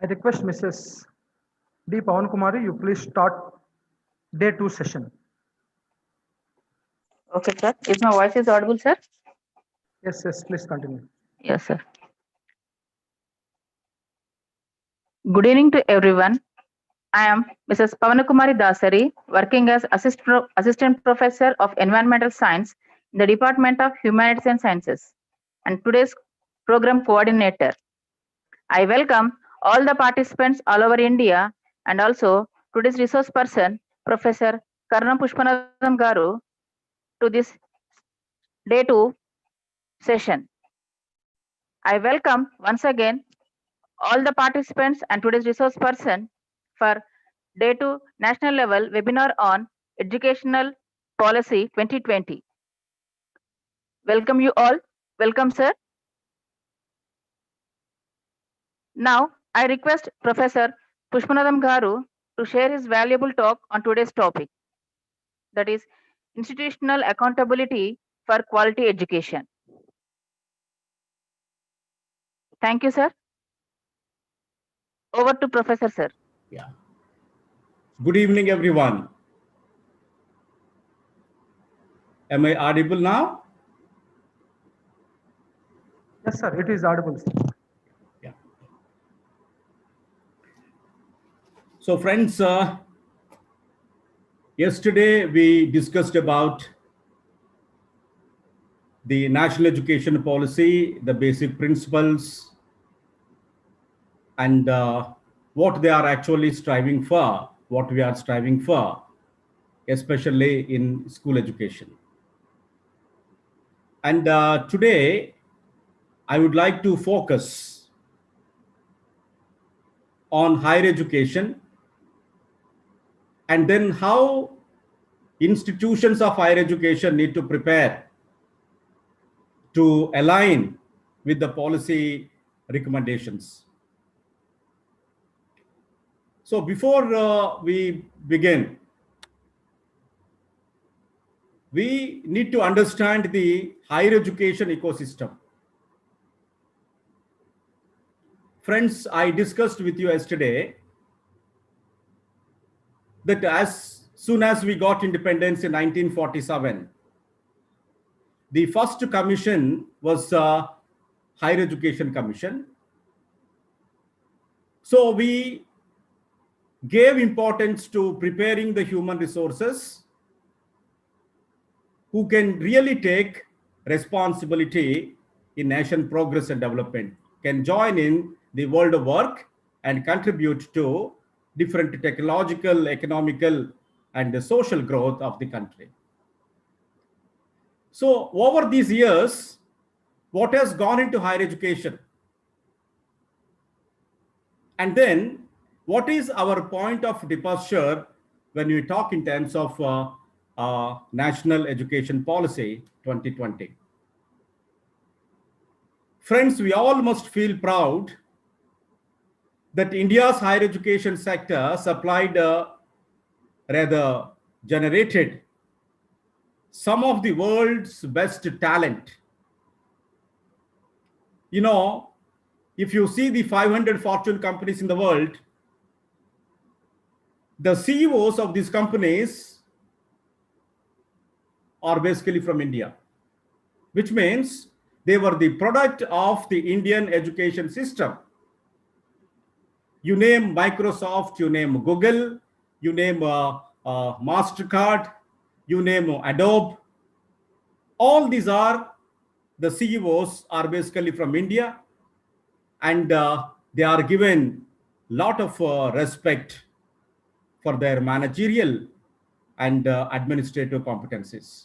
I request Mrs. D. Pawan Kumari, you please start day 2 session. Okay, sir. Is my voice is audible, sir? Yes, please continue. Yes, sir. Good evening to everyone. I am Mrs. Pavanakumari Dasari, working as Assistant Professor of Environmental Science in the Department of Humanities and Sciences, and today's program coordinator. I welcome all the participants all over India and also today's resource person, Professor Karnam Pushpanathan Garu, to this day 2 session. I welcome once again all the participants and today's resource person for day 2 national level webinar on educational policy 2020. Welcome you all. Welcome, sir. Now, I request Professor Pushpanathan Garu to share his valuable talk on today's topic, that is institutional accountability for quality education. Thank you, sir. Over to Professor, sir. Yeah. Good evening, everyone. Am I audible now? Yes, sir, it is audible. Yeah. So, friends, yesterday we discussed about the national education policy, the basic principles, and what they are actually striving for, what we are striving for, especially in school education. And today, I would like to focus on higher education and then how institutions of higher education need to prepare to align with the policy recommendations. So before we begin, we need to understand the higher education ecosystem. Friends, I discussed with you yesterday that as soon as we got independence in 1947, the first commission was Higher Education Commission. So we gave importance to preparing the human resources who can really take responsibility in nation progress and development, can join in the world of work and contribute to different technological, economical, and the social growth of the country. So over these years, what has gone into higher education? And then what is our point of departure when we talk in terms of National Education Policy 2020? Friends, we all must feel proud that India's higher education sector generated some of the world's best talent. You know, if you see the 500 Fortune companies in the world, the CEOs of these companies are basically from India, which means they were the product of the Indian education system. You name Microsoft, you name Google, you name MasterCard, you name Adobe. All these are the CEOs are basically from India, and they are given a lot of respect for their managerial and administrative competencies.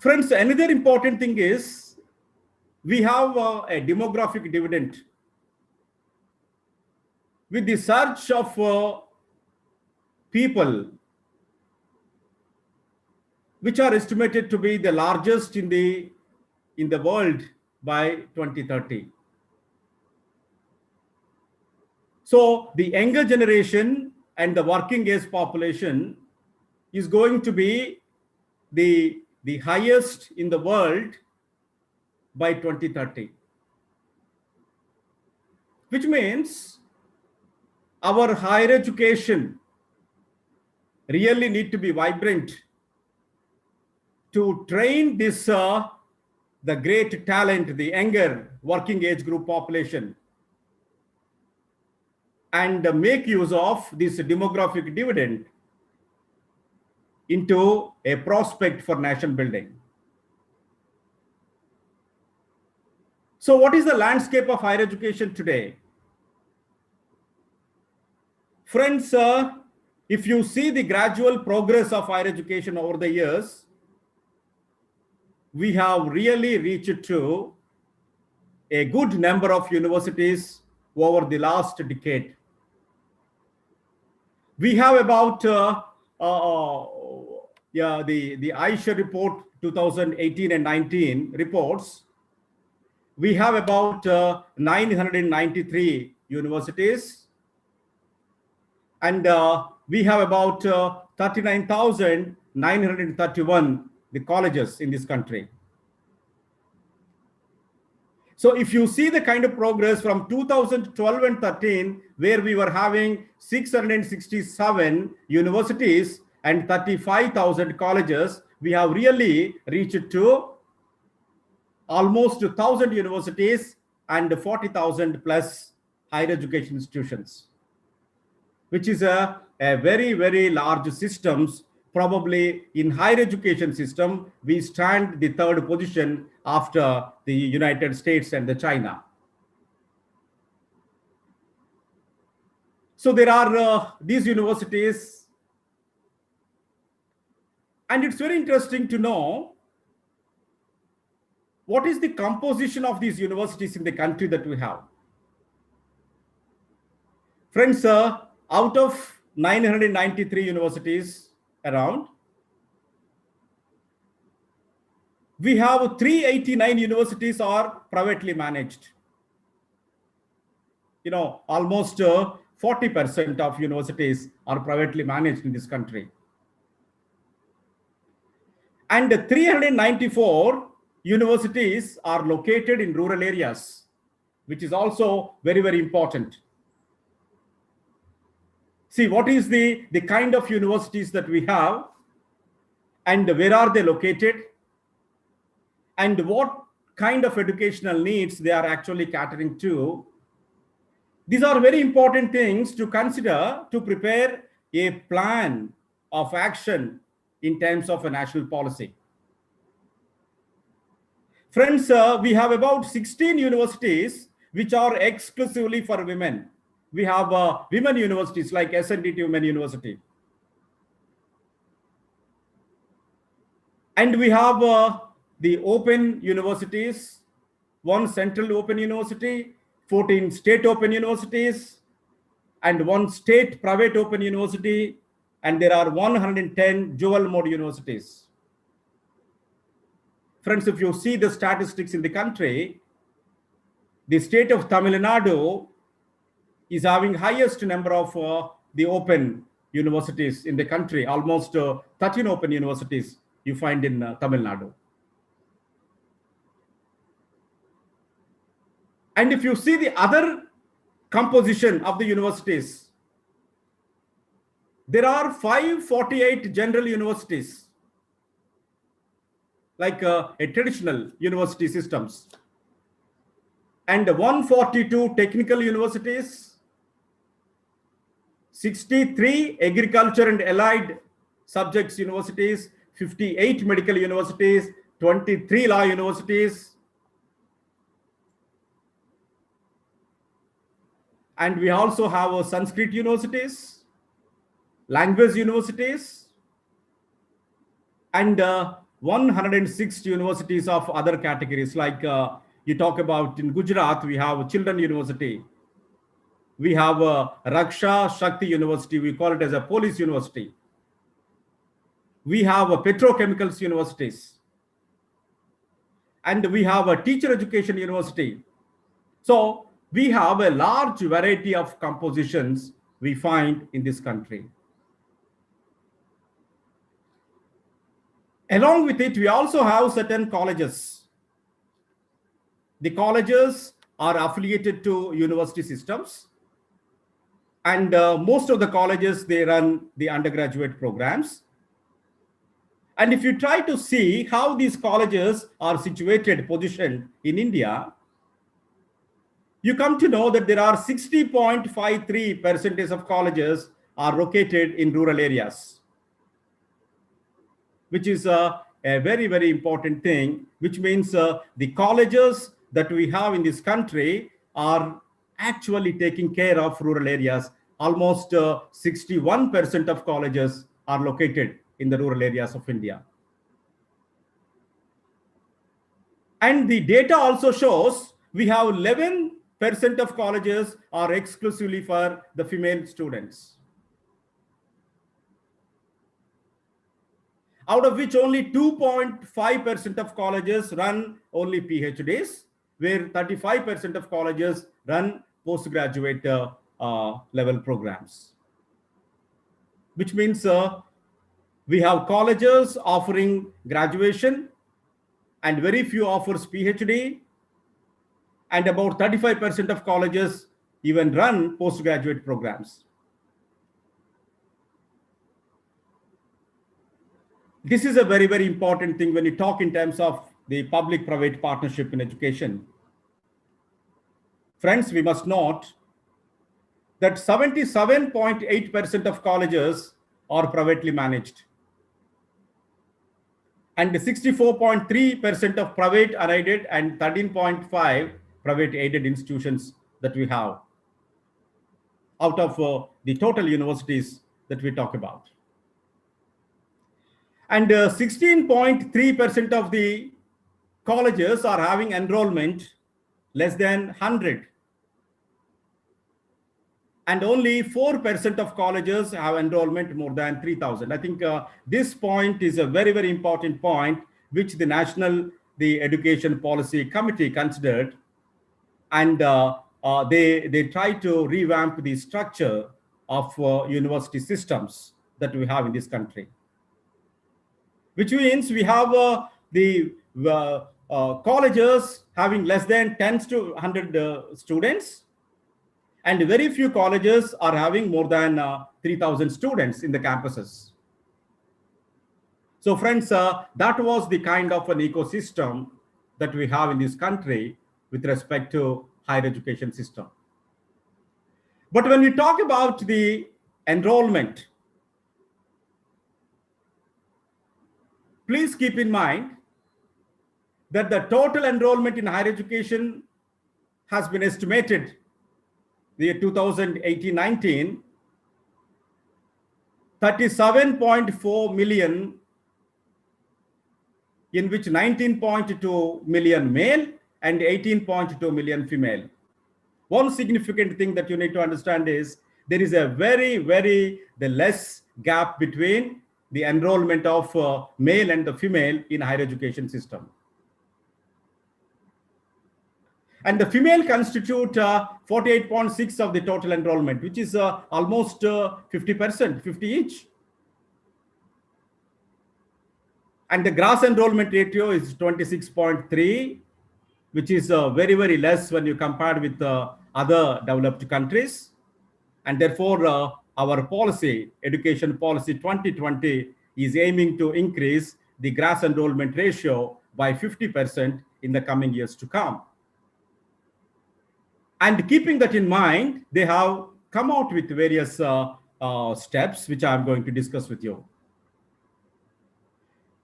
Friends, another important thing is we have a demographic dividend. With the surge of people, which are estimated to be the largest in the world by 2030. So the younger generation and the working age population is going to be the highest in the world by 2030. which means our higher education really need to be vibrant to train this the great talent, the younger working age group population, and make use of this demographic dividend into a prospect for nation building. So what is the landscape of higher education today? Friends, if you see the gradual progress of higher education over the years, we have really reached to a good number of universities over the last decade. We have about the Aisha report 2018 and 19 reports. We have about 993 universities, and we have about 39,931 the colleges in this country. So if you see the kind of progress from 2012 and 13, where we were having 667 universities and 35,000 colleges, we have really reached to almost 1,000 universities and 40,000 plus higher education institutions, which is a very, very large systems. Probably in higher education system, we stand the third position after the United States and the China. So there are these universities, and it's very interesting to know what is the composition of these universities in the country that we have. Friends, out of 993 universities around, we have 389 universities are privately managed. You know, almost 40% of universities are privately managed in this country. And 394 universities are located in rural areas, which is also very, very important. See, what is the kind of universities that we have, and where are they located, and what kind of educational needs they are actually catering to. These are very important things to consider to prepare a plan of action in terms of a national policy. Friends, we have about 16 universities which are exclusively for women. We have women universities like SNDT Women University. And we have the open universities, one central open university, 14 state open universities, and one state private open university, and there are 110 dual mode universities. Friends, if you see the statistics in the country, the state of Tamil Nadu is having highest number of the open universities in the country, almost 13 open universities you find in Tamil Nadu. And if you see the other composition of the universities, there are 548 general universities, like a traditional university systems, and 142 technical universities, 63 agriculture and allied subjects universities, 58 medical universities, 23 law universities, and we also have Sanskrit universities, language universities, and 106 universities of other categories. Like you talk about in Gujarat, we have Children University. We have Raksha Shakti University. We call it as a police university. We have petrochemicals universities. And we have a teacher education university. So we have a large variety of compositions we find in this country. Along with it, we also have certain colleges. The colleges are affiliated to university systems. And most of the colleges, they run the undergraduate programs. And if you try to see how these colleges are situated, positioned in India, you come to know that there are 60.53% of colleges are located in rural areas, which is a very, very important thing, which means the colleges that we have in this country are actually taking care of rural areas. Almost 61% of colleges are located in the rural areas of India. And the data also shows we have 11% of colleges are exclusively for the female students, out of which only 2.5% of colleges run only PhDs, where 35% of colleges run postgraduate level programs, which means we have colleges offering graduation and very few offers PhD, and about 35% of colleges even run postgraduate programs. This is a very, very important thing when you talk in terms of the public-private partnership in education. Friends, we must note that 77.8% of colleges are privately managed, and 64.3% of private unaided and 13.5% private aided institutions that we have out of the total universities that we talk about. And 16.3% of the colleges are having enrollment less than 100. And only 4% of colleges have enrollment more than 3,000. I think this point is a very, very important point, which the Education Policy Committee considered. And they try to revamp the structure of university systems that we have in this country. Which means we have the colleges having less than 10 to 100 students, and very few colleges are having more than 3,000 students in the campuses. So friends, that was the kind of an ecosystem that we have in this country with respect to higher education system. But when we talk about the enrollment, please keep in mind that the total enrollment in higher education has been estimated the year 2018-19, 37.4 million, in which 19.2 million male and 18.2 million female. One significant thing that you need to understand is there is a very less gap between the enrollment of male and the female in higher education system. And the female constitute 48.6% of the total enrollment, which is almost 50%, 50 each. And the gross enrollment ratio is 26.3, which is very less when you compare with other developed countries. And therefore, our policy, Education Policy 2020, is aiming to increase the gross enrollment ratio by 50% in the coming years to come. And keeping that in mind, they have come out with various steps, which I'm going to discuss with you.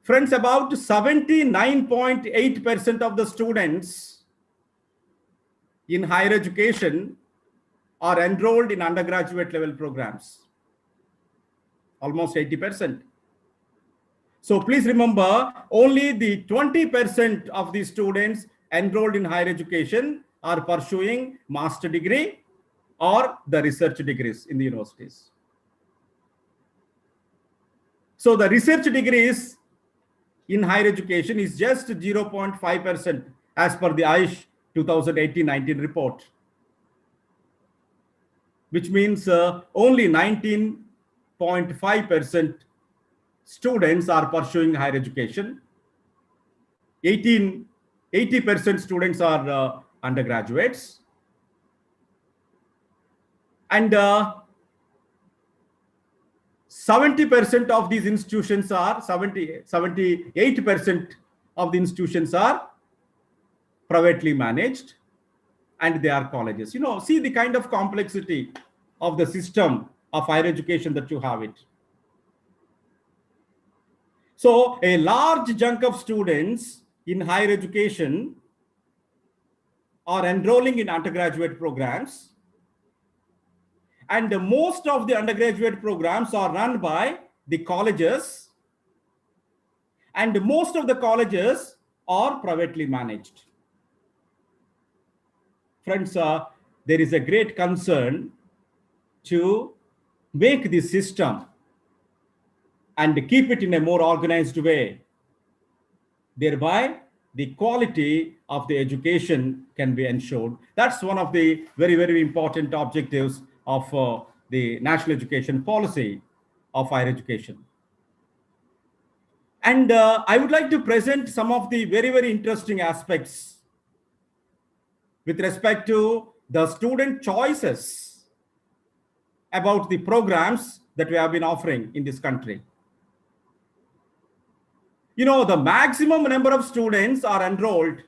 Friends, about 79.8% of the students in higher education are enrolled in undergraduate level programs, almost 80%. So please remember, only the 20% of the students enrolled in higher education are pursuing master degree or the research degrees in the universities. So the research degrees in higher education is just 0.5% as per the AISH 2018-19 report, which means only 19.5% students are pursuing higher education. 80% students are undergraduates. And 70% of these institutions are 78% of the institutions are privately managed, and they are colleges. You know, see the kind of complexity of the system of higher education that you have it. So a large chunk of students in higher education are enrolling in undergraduate programs, and most of the undergraduate programs are run by the colleges, and most of the colleges are privately managed. Friends, there is a great concern to make this system and keep it in a more organized way. Thereby, the quality of the education can be ensured. That's one of the very, very important objectives of the national education policy of higher education. And I would like to present some of the very, very interesting aspects with respect to the student choices about the programs that we have been offering in this country. You know, the maximum number of students are enrolled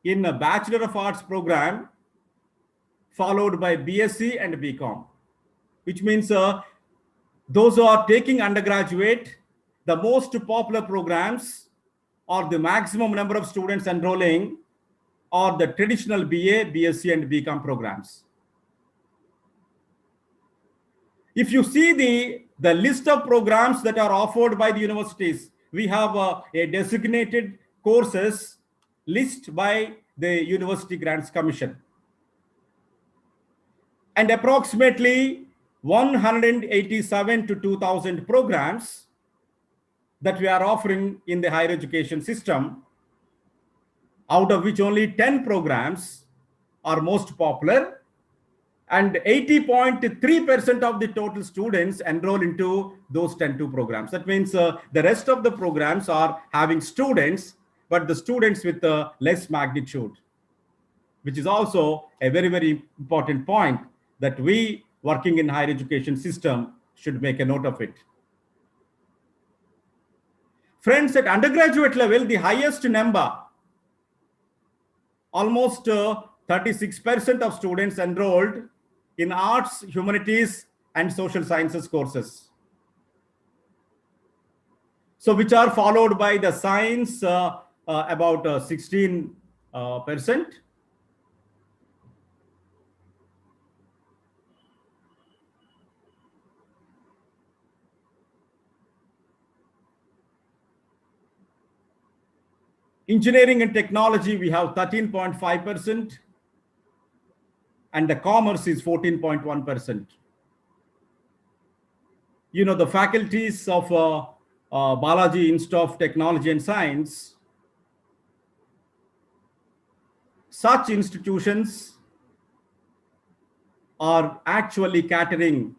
in a Bachelor of Arts program, followed by BSc and BCom, which means those who are taking undergraduate, the most popular programs or the maximum number of students enrolling are the traditional BA, BSc and BCom programs. If you see the list of programs that are offered by the universities, we have a designated courses list by the University Grants Commission. And approximately 187 to 2000 programs that we are offering in the higher education system, out of which only 10 programs are most popular, and 80.3% of the total students enroll into those 10 programs. That means the rest of the programs are having students, but the students with less magnitude, which is also a very, very important point that we working in higher education system should make a note of it. Friends, at undergraduate level, the highest number, almost 36% of students enrolled in arts, humanities, and social sciences courses. So which are followed by the science, about 16%. Engineering and technology, we have 13.5%, and the commerce is 14.1%. You know, the faculties of Balaji Institute of Technology and Science, such institutions are actually catering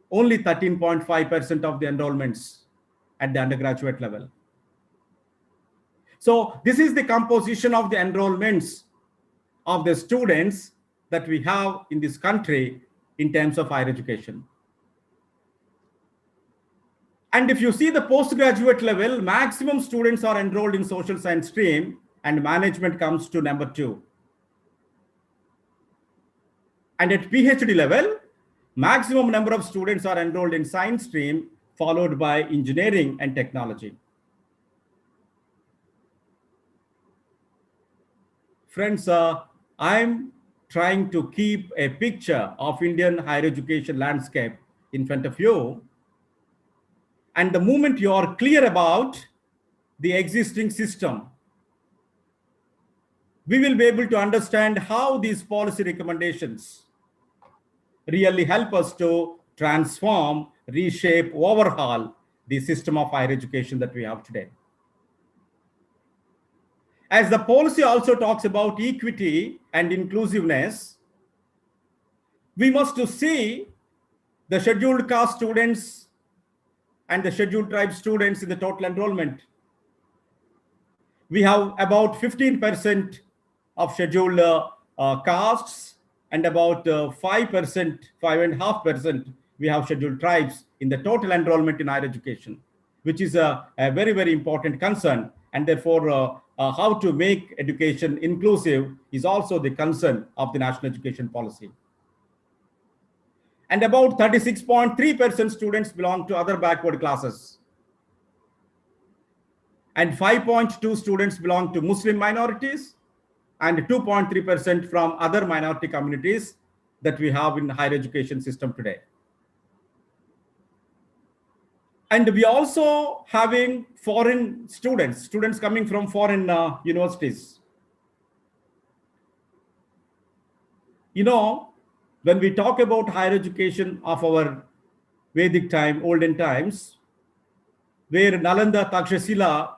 only 13.5% of the enrollments at the undergraduate level. So this is the composition of the enrollments of the students that we have in this country in terms of higher education. And if you see the postgraduate level, maximum students are enrolled in social science stream, and management comes to number 2. And at PhD level, maximum number of students are enrolled in science stream, followed by engineering and technology. Friends, I'm trying to keep a picture of Indian higher education landscape in front of you. And the moment you are clear about the existing system, we will be able to understand how these policy recommendations really help us to transform, reshape, overhaul the system of higher education that we have today. As the policy also talks about equity and inclusiveness, we must see the scheduled caste students and the scheduled tribe students in the total enrollment. We have about 15% of scheduled castes, and about 5%, 5.5%, we have scheduled tribes in the total enrollment in higher education, which is a very, very important concern. And therefore, how to make education inclusive is also the concern of the national education policy. And about 36.3% students belong to other backward classes. And 5.2 students belong to Muslim minorities, and 2.3% from other minority communities that we have in higher education system today. And we also having foreign students coming from foreign universities. You know, when we talk about higher education of our Vedic time, olden times, where Nalanda, Takshashila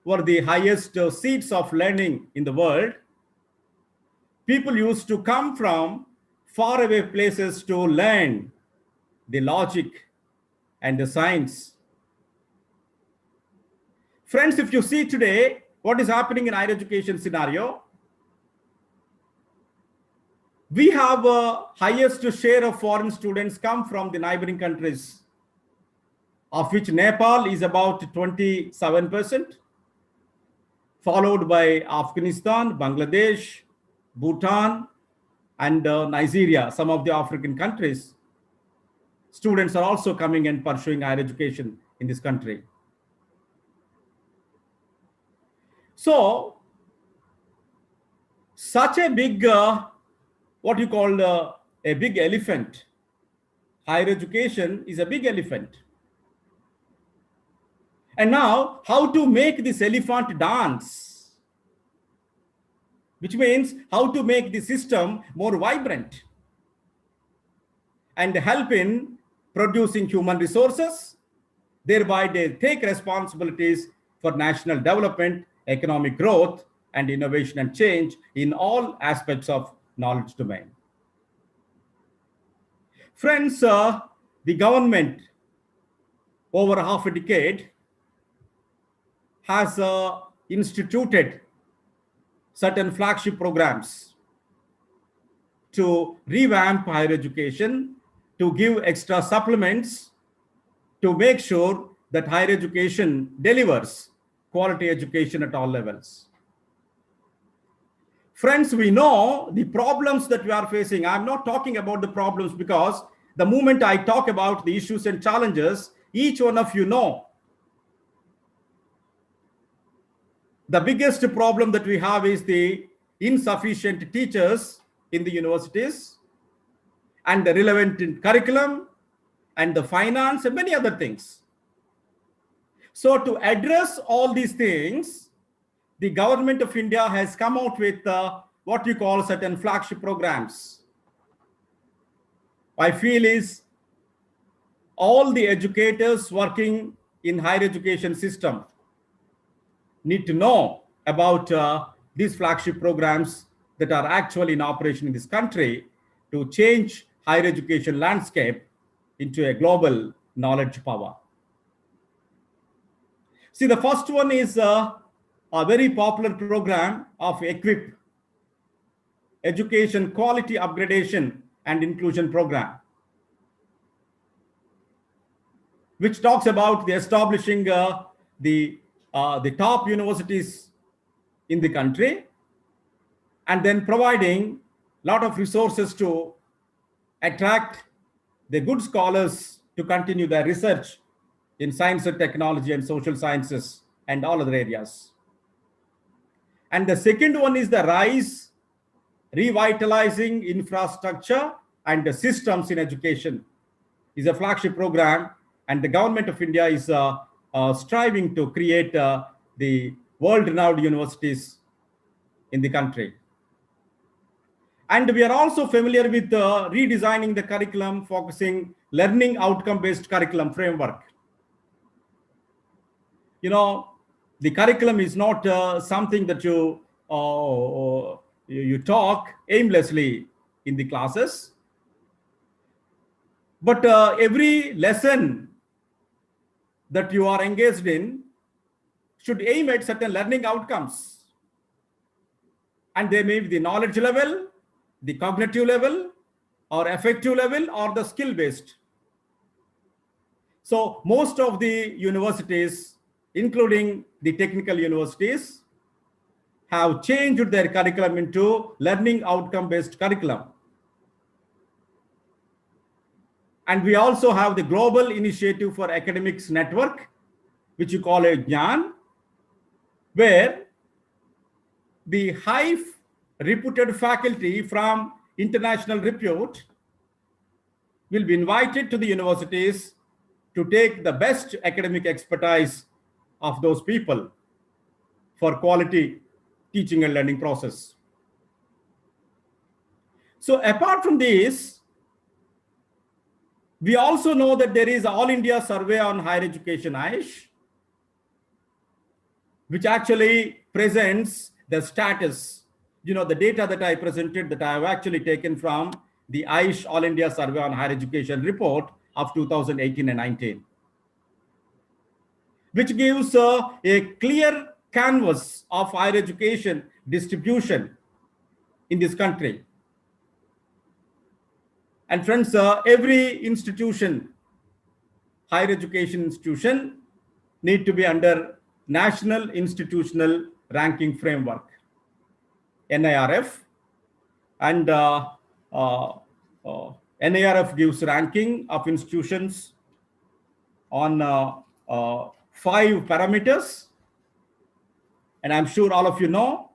were the highest seats of learning in the world, people used to come from faraway places to learn the logic and the science. Friends, if you see today what is happening in higher education scenario, we have a highest share of foreign students come from the neighboring countries, of which Nepal is about 27%, followed by Afghanistan, Bangladesh, Bhutan, and Nigeria, some of the African countries. Students are also coming and pursuing higher education in this country. So, such a big, what you call a big elephant, higher education is a big elephant. And now, how to make this elephant dance? Which means how to make the system more vibrant and help in producing human resources, thereby they take responsibilities for national development, economic growth, and innovation and change in all aspects of knowledge domain. Friends, the government over half a decade has instituted certain flagship programs to revamp higher education, to give extra supplements, to make sure that higher education delivers quality education at all levels. Friends, we know the problems that we are facing. I'm not talking about the problems because the moment I talk about the issues and challenges, each one of you know. The biggest problem that we have is the insufficient teachers in the universities and the relevant curriculum and the finance and many other things. So to address all these things, the government of India has come out with what we call certain flagship programs. I feel is all the educators working in higher education system need to know about these flagship programs that are actually in operation in this country to change higher education landscape into a global knowledge power. See, the first one is a very popular program of EQUIP, Education Quality Upgradation and Inclusion Program, which talks about the establishing the top universities in the country and then providing a lot of resources to attract the good scholars to continue their research in science and technology and social sciences and all other areas. And the second one is the RISE, Revitalizing Infrastructure and the Systems in Education, is a flagship program, and the government of India is striving to create the world-renowned universities in the country. And we are also familiar with redesigning the curriculum, focusing learning outcome-based curriculum framework. You know, the curriculum is not something that you talk aimlessly in the classes, but every lesson that you are engaged in should aim at certain learning outcomes. And they may be the knowledge level, the cognitive level, or affective level, or the skill based. So most of the universities, including the technical universities, have changed their curriculum into learning outcome based curriculum. And we also have the Global Initiative for Academics Network, which you call a GNAN, where the high reputed faculty from international repute will be invited to the universities to take the best academic expertise of those people for quality teaching and learning process. So apart from this, we also know that there is All India Survey on Higher Education, AISH, which actually presents the status, the data that I presented that I have actually taken from the AISH All India Survey on Higher Education report of 2018 and 19, which gives a clear canvas of higher education distribution in this country. And friends, every institution, higher education institution, need to be under National Institutional Ranking Framework, NIRF. And NIRF gives ranking of institutions on 5 parameters. And I'm sure all of you know.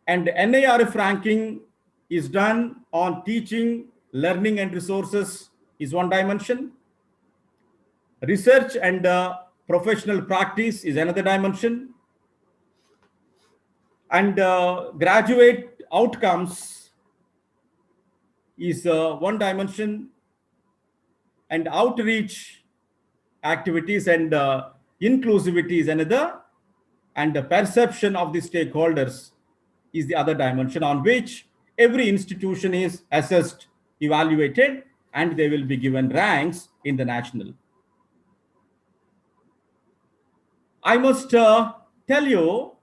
And NIRF ranking is done on teaching, learning, and resources is one dimension. Research and professional practice is another dimension. And graduate outcomes is one dimension. And outreach activities and inclusivity is another. And the perception of the stakeholders is the other dimension on which every institution is assessed, evaluated, and they will be given ranks in the national. I must tell you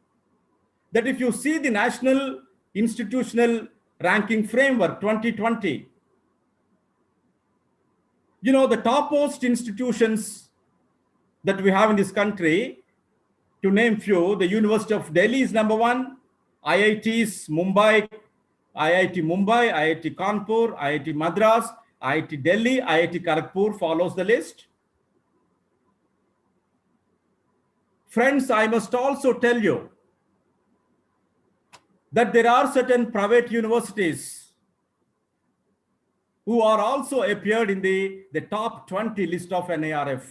that if you see the National Institutional Ranking Framework 2020, the topmost institutions that we have in this country, to name few, the University of Delhi is number 1, IITs Mumbai, IIT Mumbai, IIT Kanpur, IIT Madras, IIT Delhi, IIT Kharagpur follows the list. Friends, I must also tell you that there are certain private universities who are also appeared in the top 20 list of NIRF.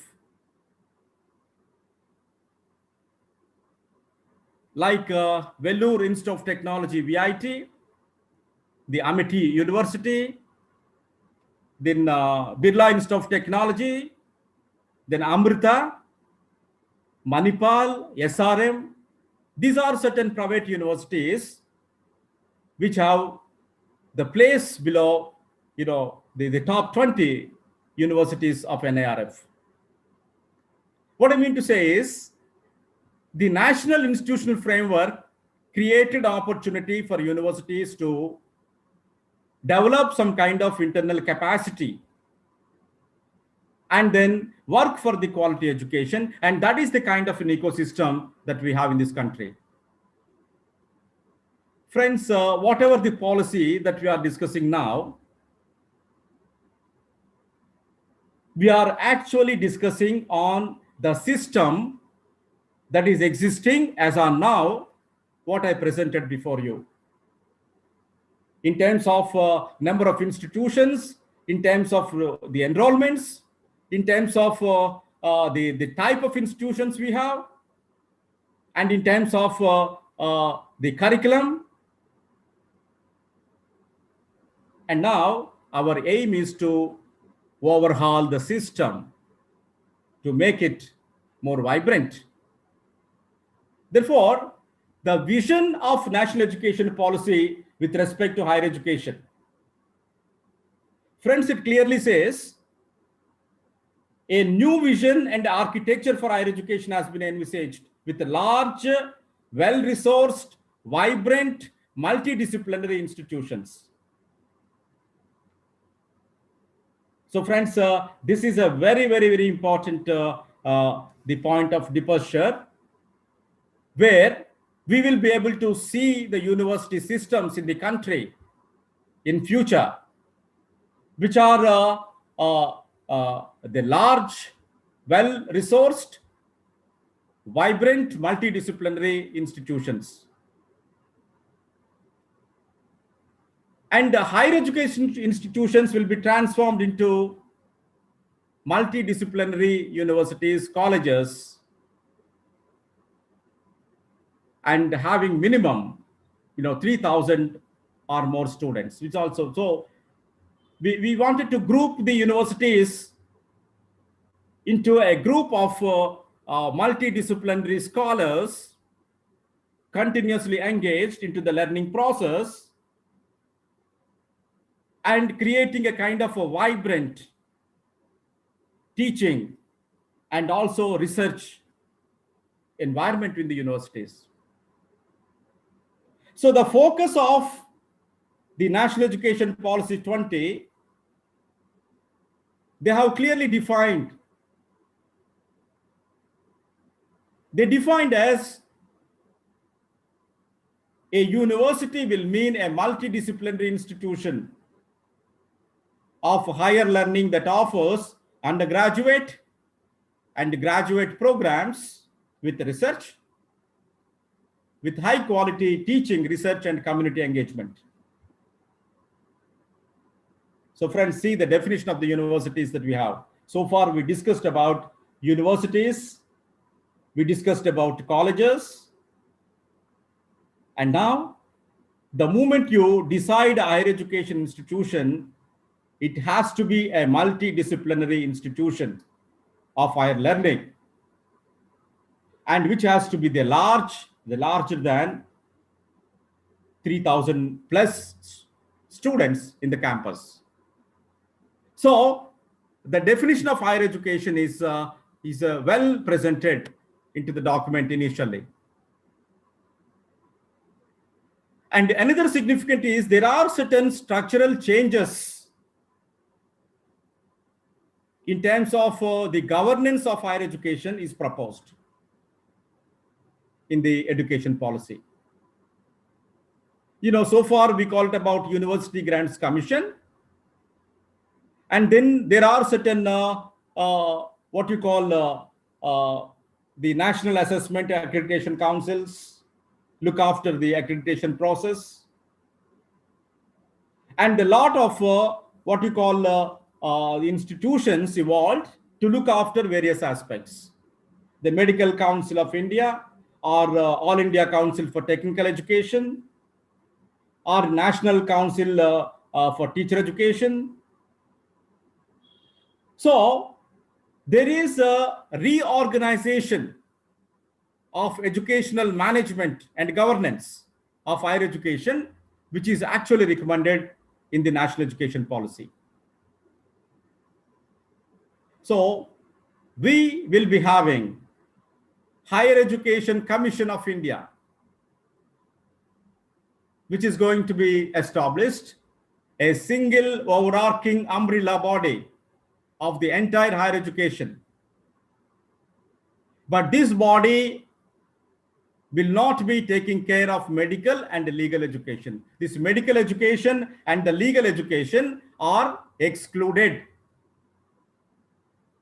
Like Vellore Institute of Technology, VIT, the Amity University, then Birla Institute of Technology, then Amrita, Manipal, SRM. These are certain private universities which have the place below, the top 20 universities of NIRF. What I mean to say is, the National Institutional Framework created opportunity for universities to develop some kind of internal capacity and then work for the quality education. And that is the kind of an ecosystem that we have in this country. Friends, whatever the policy that we are discussing now, we are actually discussing on the system that is existing as on now, what I presented before you. In terms of number of institutions, in terms of the enrollments, in terms of the type of institutions we have, and in terms of the curriculum. And now our aim is to overhaul the system to make it more vibrant. Therefore, the vision of national education policy with respect to higher education. Friends, it clearly says a new vision and architecture for higher education has been envisaged with a large, well-resourced, vibrant, multidisciplinary institutions. So friends, this is a very important the point of departure, where we will be able to see the university systems in the country in future, which are the large, well-resourced, vibrant, multidisciplinary institutions. And the higher education institutions will be transformed into multidisciplinary universities, colleges, and having minimum, 3,000 or more students, which also, so we wanted to group the universities into a group of multidisciplinary scholars continuously engaged into the learning process and creating a kind of a vibrant teaching and also research environment in the universities. So the focus of the National Education Policy 20, they have clearly defined. They defined as a university will mean a multidisciplinary institution of higher learning that offers undergraduate and graduate programs with research, with high quality teaching, research, and community engagement. So friends, see the definition of the universities that we have. So far, we discussed about universities, we discussed about colleges, and now the moment you decide a higher education institution, it has to be a multidisciplinary institution of higher learning, and which has to be the larger than 3,000 plus students in the campus. So the definition of higher education is well presented into the document initially. And another significant is there are certain structural changes in terms of the governance of higher education is proposed in the education policy. So far we call it about University Grants Commission. And then there are certain what you call the National Assessment Accreditation Councils look after the accreditation process, and a lot of what you call institutions evolved to look after various aspects. The Medical Council of India, or All India Council for Technical Education, or National Council for Teacher Education. So there is a reorganization of educational management and governance of higher education, which is actually recommended in the National Education Policy. So we will be having Higher Education Commission of India, which is going to be established, a single overarching umbrella body of the entire higher education. But this body will not be taking care of medical and legal education. This medical education and the legal education are excluded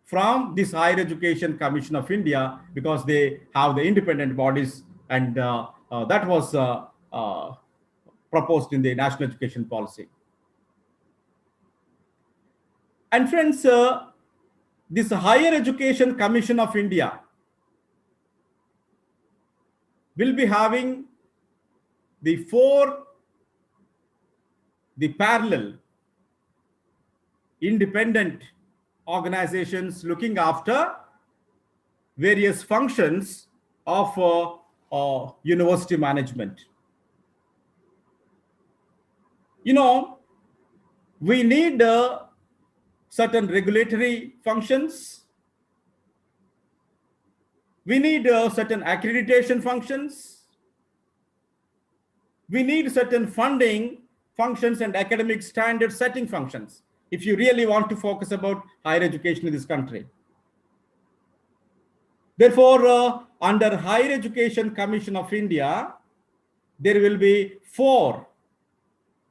from this Higher Education Commission of India because they have the independent bodies, and that was proposed in the National Education Policy. And friends, this Higher Education Commission of India will be having the parallel independent organizations looking after various functions of university management. We need certain regulatory functions. We need certain accreditation functions. we need certain funding functions and academic standard setting functions if you really want to focus about higher education in this country. Therefore, under Higher Education Commission of India, there will be 4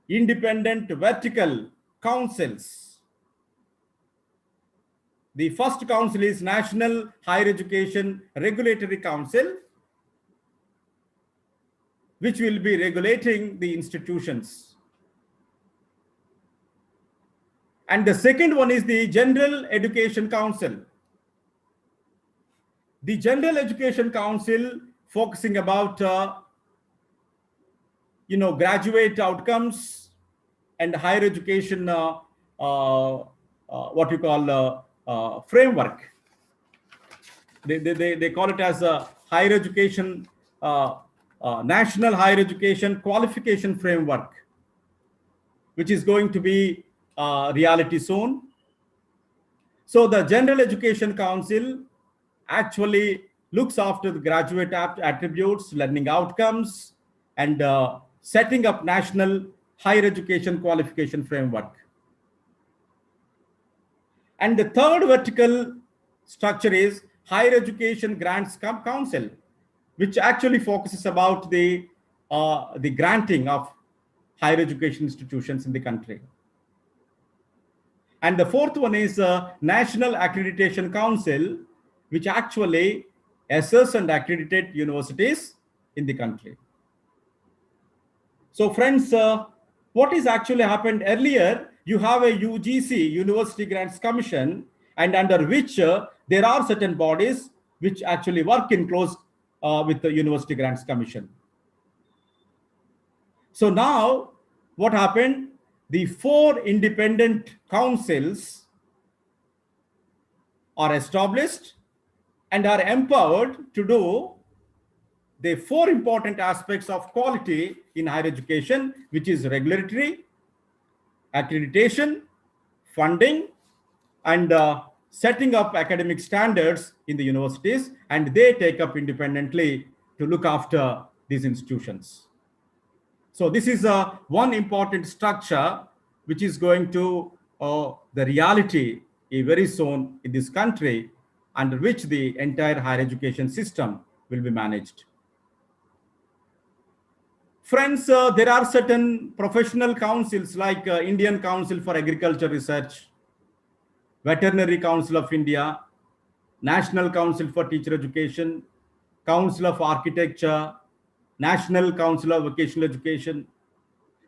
independent vertical councils. The first council is National Higher Education Regulatory Council, which will be regulating the institutions. And the second one is the General Education Council. The General Education Council focusing about graduate outcomes and higher education what you call framework. They call it as a higher education national higher education qualification framework, which is going to be reality soon. So the General Education Council actually looks after the graduate attributes, learning outcomes, and setting up national higher education qualification framework. And the third vertical structure is Higher Education Grants Council, which actually focuses about the granting of higher education institutions in the country. And the fourth one is National Accreditation Council, which actually assess and accredited universities in the country. So friends, what is actually happened earlier, you have a UGC, University Grants Commission, and under which there are certain bodies which actually work in close with the University Grants Commission. So now what happened? The 4 independent councils are established and are empowered to do the 4 important aspects of quality in higher education, which is regulatory, accreditation, funding, and setting up academic standards in the universities, and they take up independently to look after these institutions. So this is one important structure which is going to the reality very soon in this country, under which the entire higher education system will be managed. Friends, there are certain professional councils like Indian Council for Agriculture Research, Veterinary Council of India, National Council for Teacher Education, Council of Architecture, National Council of Vocational Education.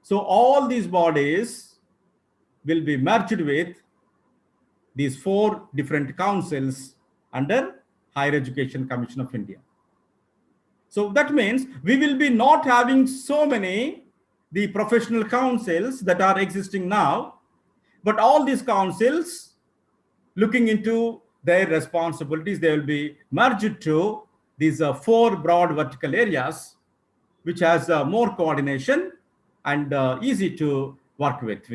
So all these bodies will be merged with these 4 different councils under Higher Education Commission of India. So that means we will be not having so many the professional councils that are existing now, but all these councils looking into their responsibilities, they will be merged to these 4 broad vertical areas, which has more coordination and easy to work with.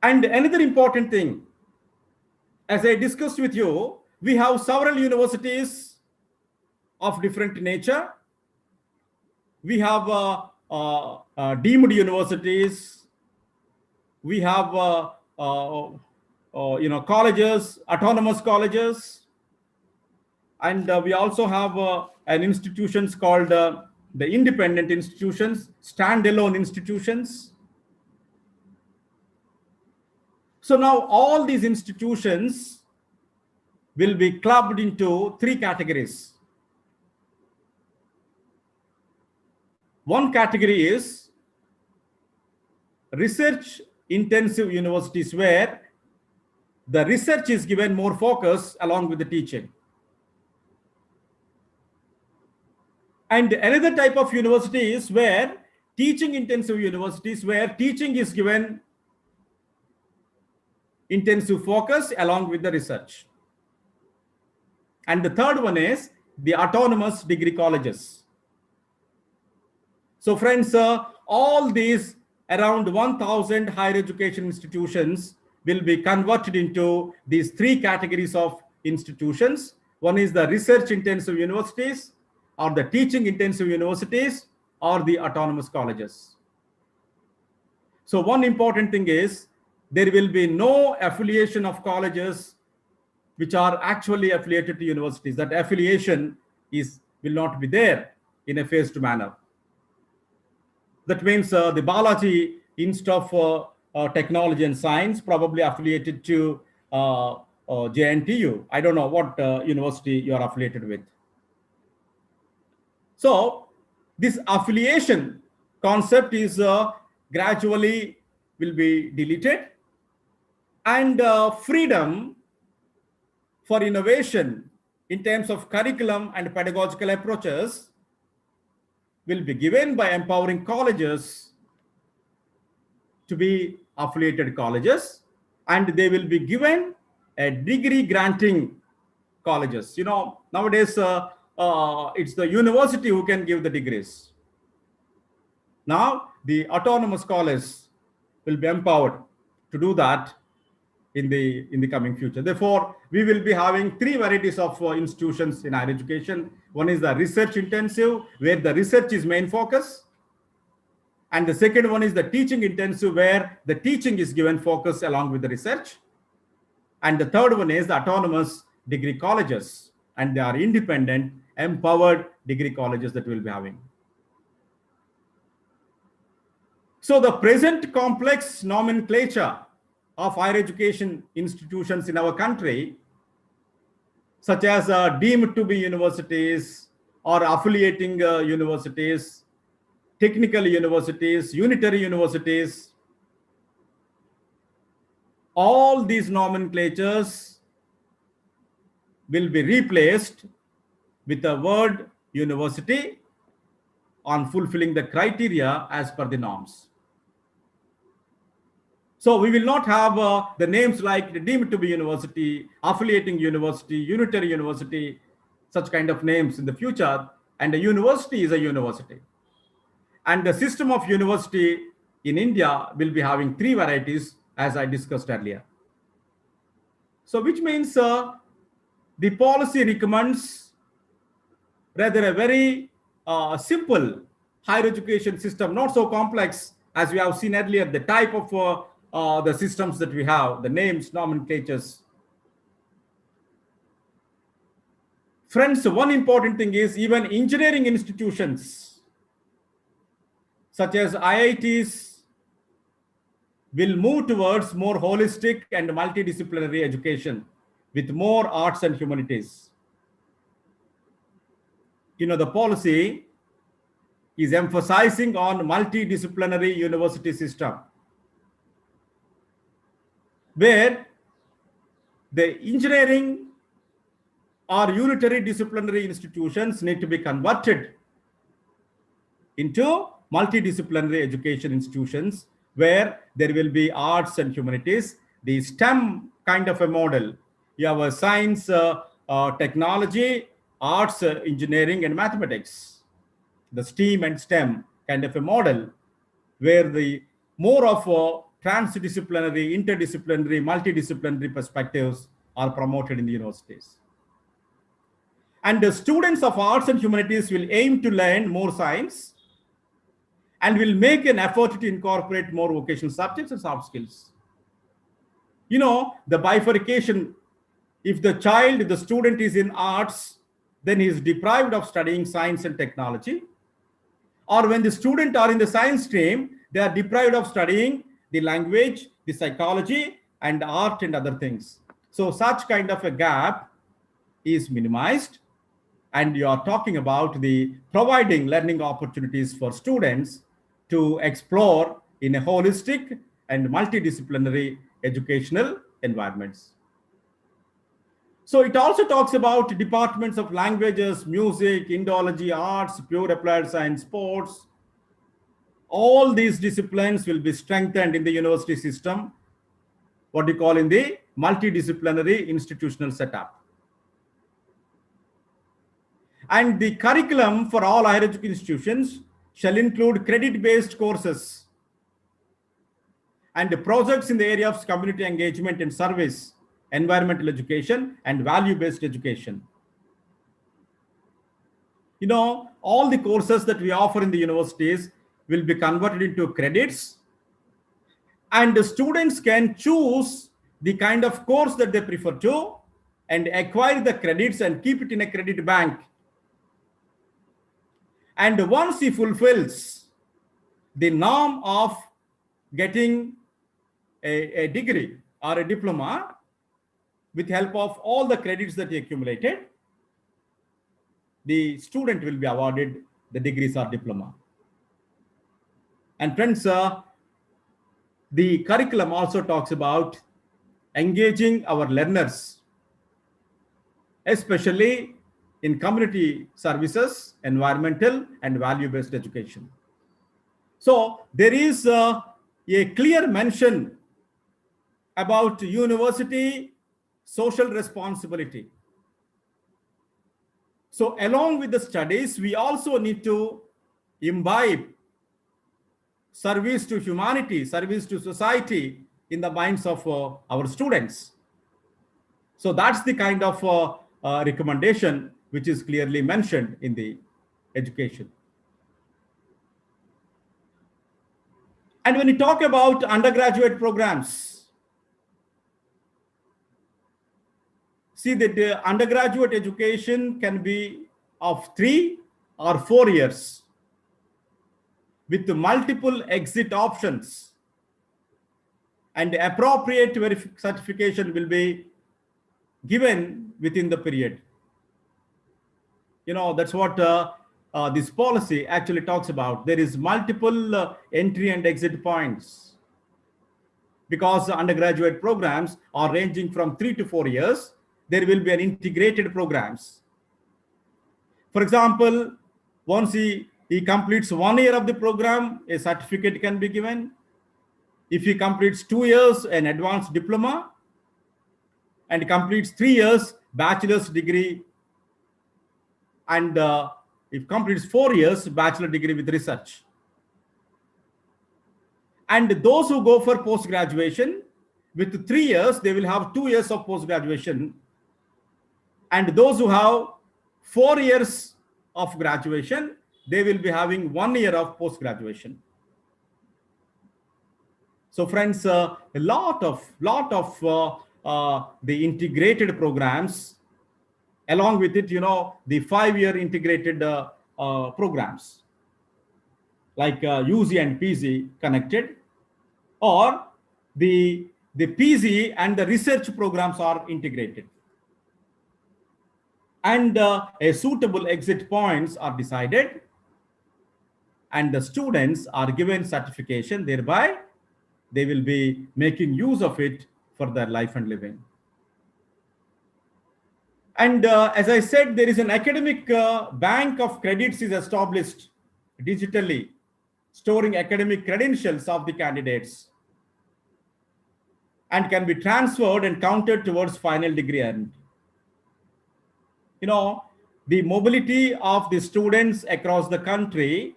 And another important thing, as I discussed with you, we have several universities of different nature. We have deemed universities. We have colleges, autonomous colleges, and we also have an institutions called the independent institutions, standalone institutions. So now all these institutions will be clubbed into 3 categories. One category is research intensive universities, where the research is given more focus along with the teaching. And another type of university is where teaching intensive universities, where teaching is given intensive focus along with the research. And the third one is the autonomous degree colleges. So friends, all these around 1,000 higher education institutions will be converted into these 3 categories of institutions. One is the research intensive universities or the teaching intensive universities, or the autonomous colleges. So one important thing is there will be no affiliation of colleges which are actually affiliated to universities. That affiliation will not be there in a phased manner. That means the Balaji Institute of Technology and Science probably affiliated to JNTU. I don't know what university you are affiliated with. So this affiliation concept is gradually will be deleted, and freedom for innovation in terms of curriculum and pedagogical approaches will be given by empowering colleges to be affiliated colleges, and they will be given a degree granting colleges. You know, nowadays it's the university who can give the degrees. Now the autonomous colleges will be empowered to do that in the coming future. Therefore, we will be having three varieties of institutions in higher education. One is the research intensive, where the research is main focus. And the second one is the teaching intensive, where the teaching is given focus along with the research. And the third one is the autonomous degree colleges, and they are independent, empowered degree colleges that we'll be having. So the present complex nomenclature of higher education institutions in our country, such as deemed to be universities or affiliating universities, technical universities, unitary universities, all these nomenclatures will be replaced with the word university on fulfilling the criteria as per the norms. So we will not have the names like deemed to be university, affiliating university, unitary university, such kind of names in the future. And a university is a university. And the system of university in India will be having three varieties, as I discussed earlier. So which means the policy recommends rather a very simple higher education system, not so complex as we have seen earlier, the type of the systems that we have, the names, nomenclatures. Friends, one important thing is even engineering institutions such as IITs will move towards more holistic and multidisciplinary education with more arts and humanities. You know, the policy is emphasizing on multidisciplinary university system, where the engineering or unitary disciplinary institutions need to be converted into multidisciplinary education institutions, where there will be arts and humanities, the STEM kind of a model. You have a science, technology, arts, engineering, and mathematics. The STEAM and STEM kind of a model, where the more of transdisciplinary, interdisciplinary, multidisciplinary perspectives are promoted in the universities. And the students of arts and humanities will aim to learn more science and will make an effort to incorporate more vocational subjects and soft skills. You know, the bifurcation, if the student is in arts, then he is deprived of studying science and technology. Or when the student are in the science stream, they are deprived of studying the language, the psychology, and art and other things. So such kind of a gap is minimized, and you are talking about the providing learning opportunities for students to explore in a holistic and multidisciplinary educational environments. So it also talks about departments of languages, music, Indology, arts, pure applied science, sports. All these disciplines will be strengthened in the university system, what you call in the multidisciplinary institutional setup. And the curriculum for all higher education institutions shall include credit-based courses and projects in the area of community engagement and service, environmental education, and value-based education. You know, all the courses that we offer in the universities will be converted into credits, and the students can choose the kind of course that they prefer to and acquire the credits and keep it in a credit bank. And once he fulfills the norm of getting a degree or a diploma with help of all the credits that he accumulated, the student will be awarded the degrees or diploma. And friends, the curriculum also talks about engaging our learners, especially in community services, environmental and value-based education. So there is a clear mention about university social responsibility. So along with the studies, we also need to imbibe service to humanity, service to society in the minds of our students. So that's the kind of recommendation which is clearly mentioned in the education. And when you talk about undergraduate programs, see that the undergraduate education can be of 3 or 4 years with multiple exit options, and appropriate certification will be given within the period. You know, that's what this policy actually talks about. There is multiple entry and exit points because the undergraduate programs are ranging from 3 to 4 years. There will be an integrated programs. For example, once he completes 1 year of the program, a certificate can be given. If he completes 2 years, an advanced diploma, and completes 3 years, bachelor's degree, and if completes 4 years, bachelor degree with research. And those who go for post-graduation, with 3 years, they will have 2 years of post-graduation. And those who have 4 years of graduation, they will be having 1 year of post-graduation. So friends, a lot of the integrated programs, along with it, you know, the 5-year integrated programs like UG and PG connected, or the PG and the research programs are integrated. And a suitable exit points are decided, and the students are given certification. Thereby, they will be making use of it for their life and living. And as I said, there is an academic bank of credits is established digitally, storing academic credentials of the candidates, and can be transferred and counted towards final degree earned. You know, the mobility of the students across the country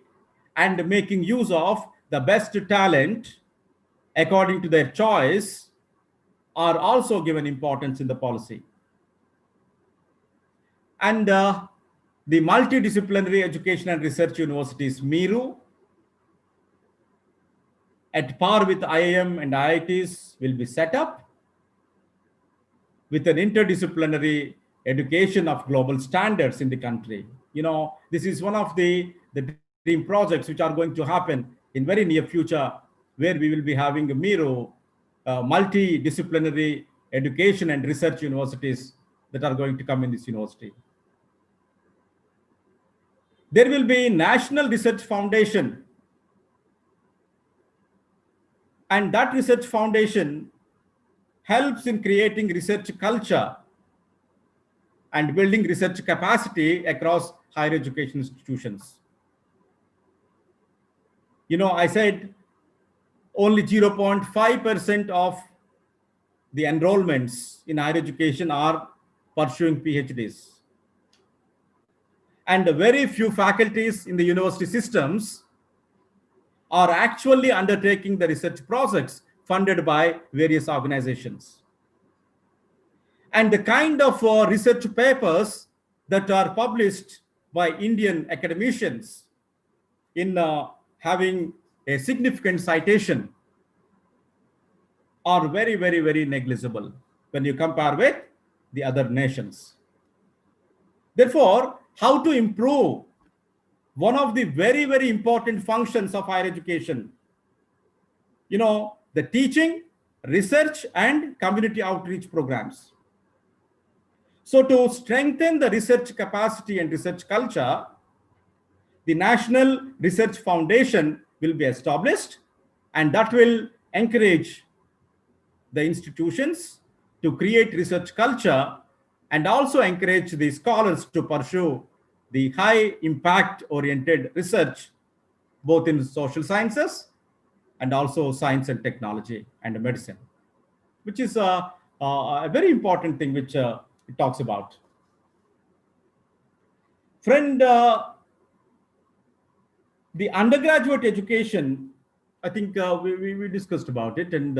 and making use of the best talent according to their choice are also given importance in the policy. And the multidisciplinary education and research universities, MIRU, at par with IIM and IITs, will be set up with an interdisciplinary education of global standards in the country. You know, this is one of the dream projects which are going to happen in very near future, where we will be having a MIRU, multidisciplinary education and research universities that are going to come in this university. There will be National Research Foundation, and that research foundation helps in creating research culture and building research capacity across higher education institutions. You know, I said only 0.5% of the enrollments in higher education are pursuing PhDs. And very few faculties in the university systems are actually undertaking the research projects funded by various organizations. And the kind of research papers that are published by Indian academicians in having a significant citation are very, very, very negligible when you compare with the other nations. Therefore, how to improve one of the very, very important functions of higher education, the teaching, research, and community outreach programs. So to strengthen the research capacity and research culture, the National Research Foundation will be established, and that will encourage the institutions to create research culture and also encourage the scholars to pursue the high impact oriented research, both in social sciences and also science and technology and medicine, which is a very important thing which it talks about. Friend, the undergraduate education, I think we discussed about it, and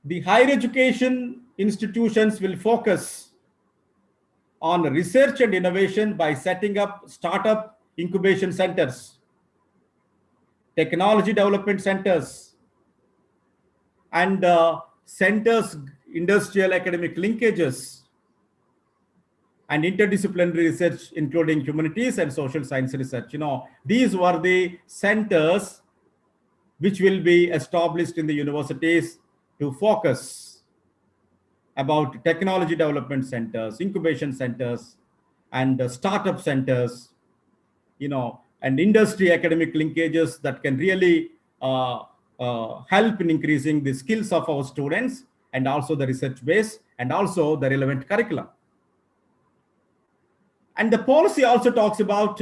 the higher education institutions will focus on research and innovation by setting up startup incubation centers, technology development centers, and centers industrial academic linkages, and interdisciplinary research, including humanities and social science research. These were the centers which will be established in the universities to focus about technology development centers, incubation centers, and startup centers, and industry academic linkages that can really help in increasing the skills of our students, and also the research base, and also the relevant curriculum. And the policy also talks about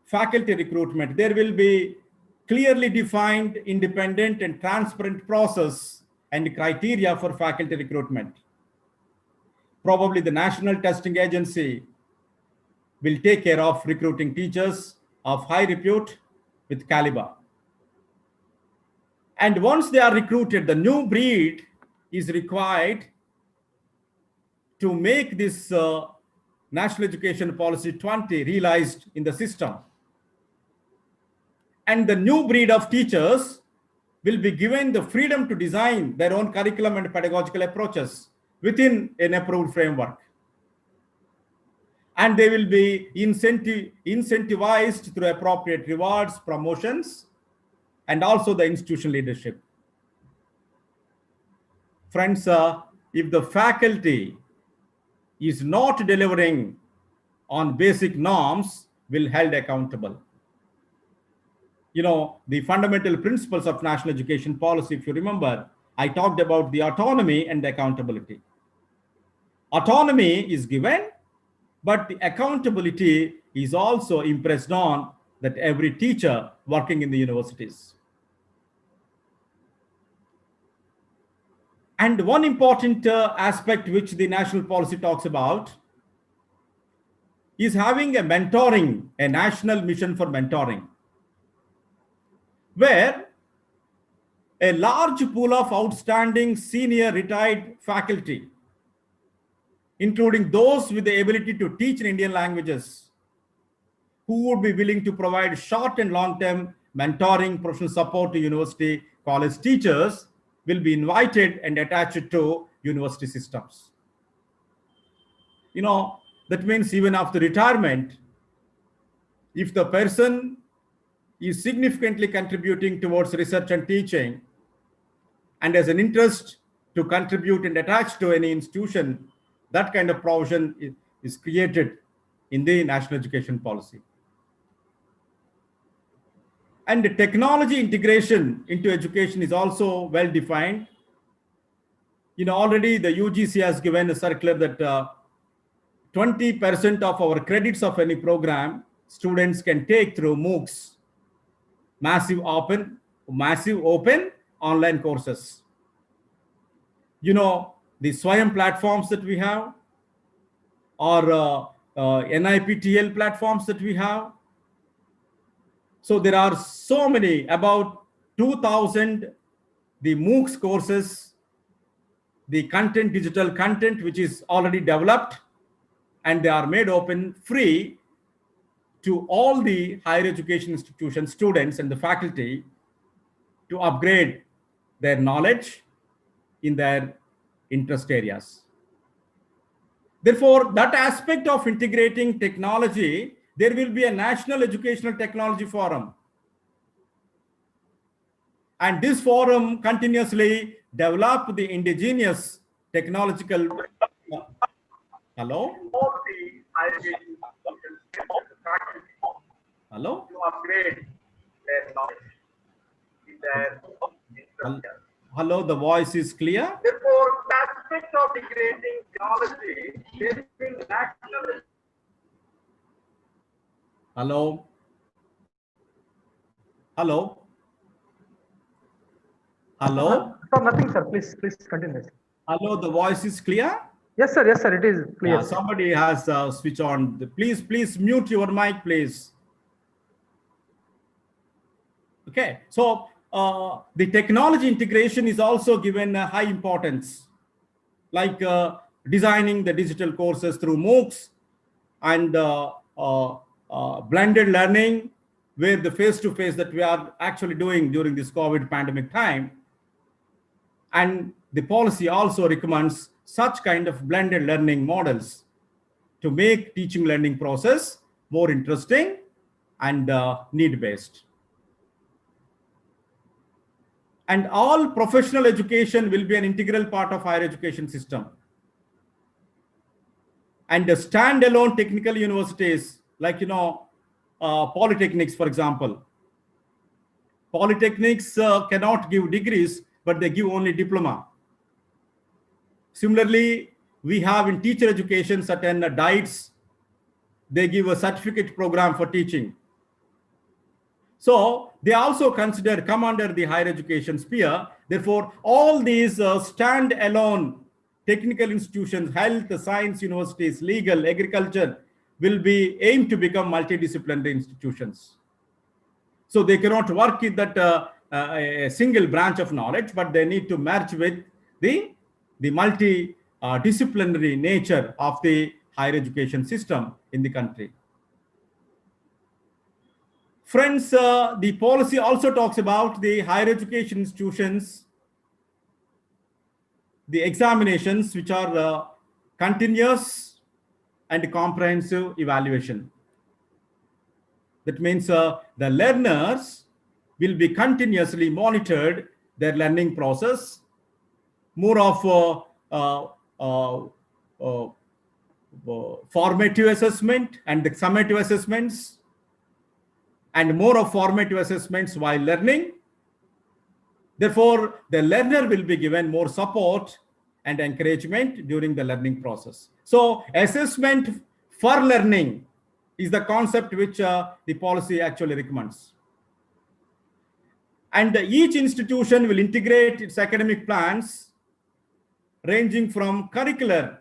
faculty recruitment. There will be clearly defined, independent, and transparent process and criteria for faculty recruitment. Probably the National Testing Agency will take care of recruiting teachers of high repute with caliber. And once they are recruited, the new breed is required to make this National Education Policy 20 realized in the system. And the new breed of teachers will be given the freedom to design their own curriculum and pedagogical approaches within an approved framework. And they will be incentivized through appropriate rewards, promotions, and also the institutional leadership. Friends, if the faculty is not delivering on basic norms, will be held accountable. The fundamental principles of national education policy, if you remember, I talked about the autonomy and the accountability. Autonomy is given, but the accountability is also impressed on that every teacher working in the universities. And one important aspect which the national policy talks about is having a mentoring, a national mission for mentoring, where a large pool of outstanding senior retired faculty, including those with the ability to teach in Indian languages, who would be willing to provide short and long-term mentoring, professional support to university, college teachers, will be invited and attached to university systems. That means even after retirement, if the person is significantly contributing towards research and teaching and has an interest to contribute and attach to any institution, that kind of provision is created in the national education policy. And the technology integration into education is also well defined. Already the UGC has given a circular that 20% of our credits of any program students can take through MOOCs, massive open online courses. The Swayam platforms that we have, or NIPTL platforms that we have. So there are so many, about 2,000, the MOOCs courses, the content, digital content, which is already developed, and they are made open free to all the higher education institutions, students and the faculty to upgrade their knowledge in their interest areas. Therefore, that aspect of integrating technology, there will be a National Educational Technology Forum. And this forum continuously develop the indigenous technological. Hello? Hello? To upgrade their knowledge in their Hello, the voice is clear. Therefore, the aspect of integrating technology, there will national. Hello? Hello? Hello? Sir, nothing, sir. Please continue. Hello, the voice is clear? Yes, sir. Yes, sir. It is clear. Yeah, somebody has switch on. Please mute your mic, please. Okay, so the technology integration is also given high importance, like designing the digital courses through MOOCs and blended learning, where the face-to-face that we are actually doing during this COVID pandemic time. And the policy also recommends such kind of blended learning models to make teaching learning process more interesting and need-based. And all professional education will be an integral part of higher education system. And the standalone technical universities, like, polytechnics, for example. Polytechnics cannot give degrees, but they give only diploma. Similarly, we have in teacher education certain diets. They give a certificate program for teaching. So they also come under the higher education sphere. Therefore, all these stand-alone technical institutions, health, science universities, legal, agriculture, will be aimed to become multidisciplinary institutions. So they cannot work in that a single branch of knowledge, but they need to merge with the multidisciplinary nature of the higher education system in the country. Friends, the policy also talks about the higher education institutions, the examinations, which are continuous and comprehensive evaluation. That means the learners will be continuously monitored, their learning process, more of formative assessment and the summative assessments, and more of formative assessments while learning. Therefore, the learner will be given more support and encouragement during the learning process. So assessment for learning is the concept which the policy actually recommends. And each institution will integrate its academic plans ranging from curricular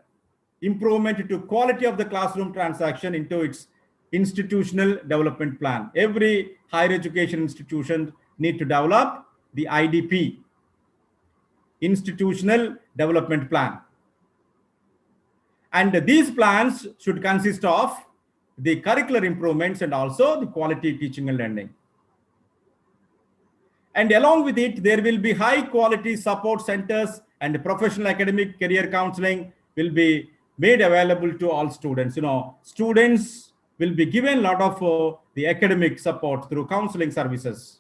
improvement to quality of the classroom transaction into its institutional development plan. Every higher education institution need to develop the IDP, institutional development plan. And these plans should consist of the curricular improvements and also the quality teaching and learning. And along with it, there will be high quality support centers and professional academic career counseling will be made available to all students. Students will be given a lot of the academic support through counseling services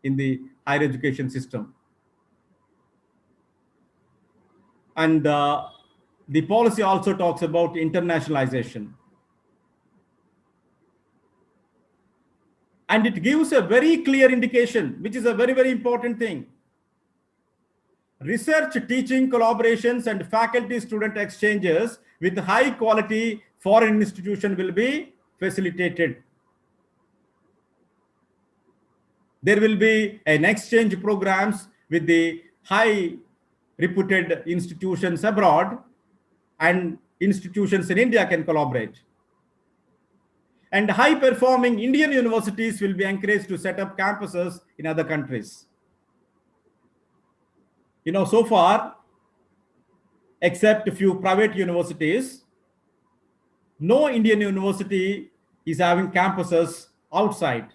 in the higher education system. And the policy also talks about internationalization. And it gives a very clear indication, which is a very, very important thing. Research, teaching collaborations and faculty-student exchanges with high quality foreign institution will be facilitated. There will be an exchange programs with the high reputed institutions abroad, and institutions in India can collaborate. And high performing Indian universities will be encouraged to set up campuses in other countries. So far, except a few private universities, no Indian university is having campuses outside,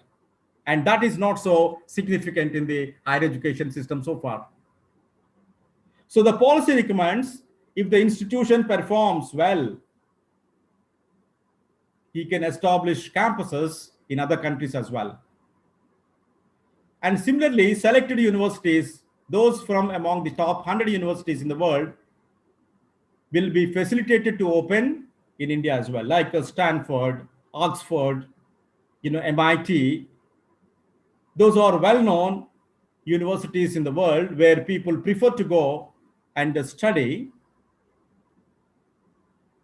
and that is not so significant in the higher education system so far. So the policy recommends if the institution performs well, he can establish campuses in other countries as well. And similarly, selected universities, those from among the top 100 universities in the world, will be facilitated to open in India as well, like Stanford, Oxford, MIT. Those are well-known universities in the world where people prefer to go and study.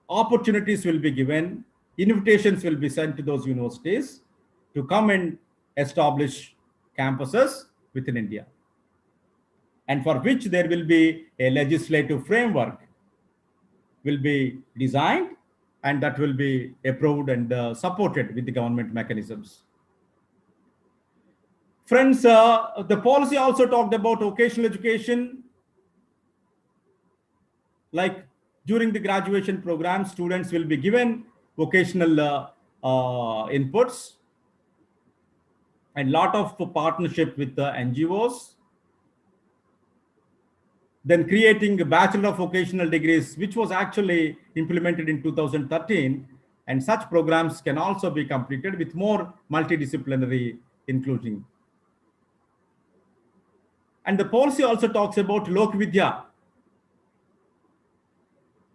Opportunities will be given, invitations will be sent to those universities to come and establish campuses within India, and for which there will be a legislative framework will be designed, and that will be approved and supported with the government mechanisms. Friends, the policy also talked about vocational education. Like during the graduation program, students will be given vocational inputs, and lot of partnership with the NGOs. Then creating a Bachelor of Vocational Degrees, which was actually implemented in 2013. And such programs can also be completed with more multidisciplinary inclusion. And the policy also talks about Lok Vidya.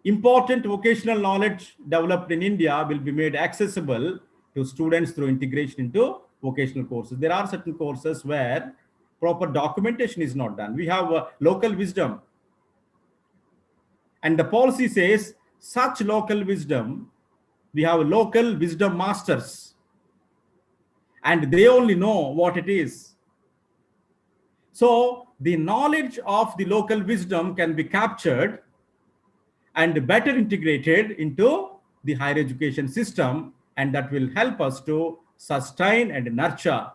Important vocational knowledge developed in India will be made accessible to students through integration into vocational courses. There are certain courses where proper documentation is not done. We have local wisdom. And the policy says such local wisdom, we have local wisdom masters, and they only know what it is. So the knowledge of the local wisdom can be captured and better integrated into the higher education system, and that will help us to sustain and nurture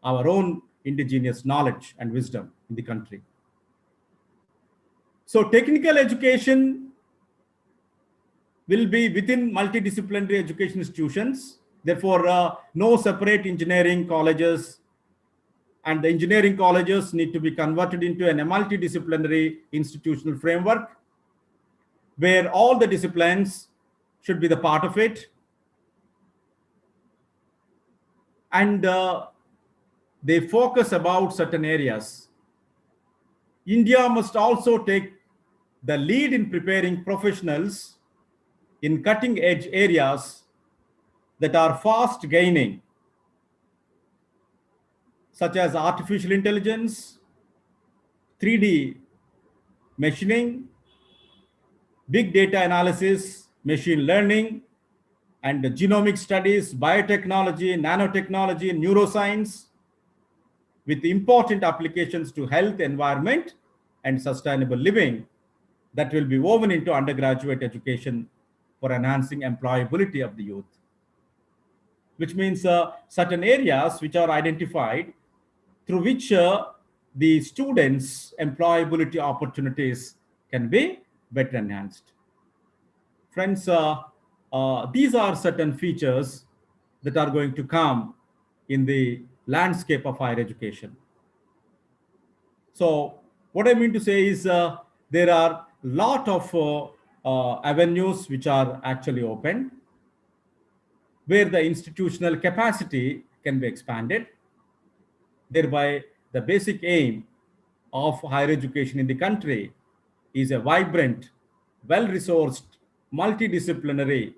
our own indigenous knowledge and wisdom in the country. So technical education will be within multidisciplinary education institutions. Therefore, no separate engineering colleges, and the engineering colleges need to be converted into a multidisciplinary institutional framework where all the disciplines should be the part of it. And they focus about certain areas. India must also take the lead in preparing professionals in cutting edge areas that are fast gaining, such as artificial intelligence, 3D machining, big data analysis, machine learning, and genomic studies, biotechnology, nanotechnology, neuroscience, with important applications to health, environment, and sustainable living that will be woven into undergraduate education for enhancing employability of the youth. Which means certain areas which are identified through which the students' employability opportunities can be better enhanced. Friends, these are certain features that are going to come in the landscape of higher education. So what I mean to say is there are a lot of avenues which are actually open, where the institutional capacity can be expanded. Thereby, the basic aim of higher education in the country is a vibrant, well-resourced, multidisciplinary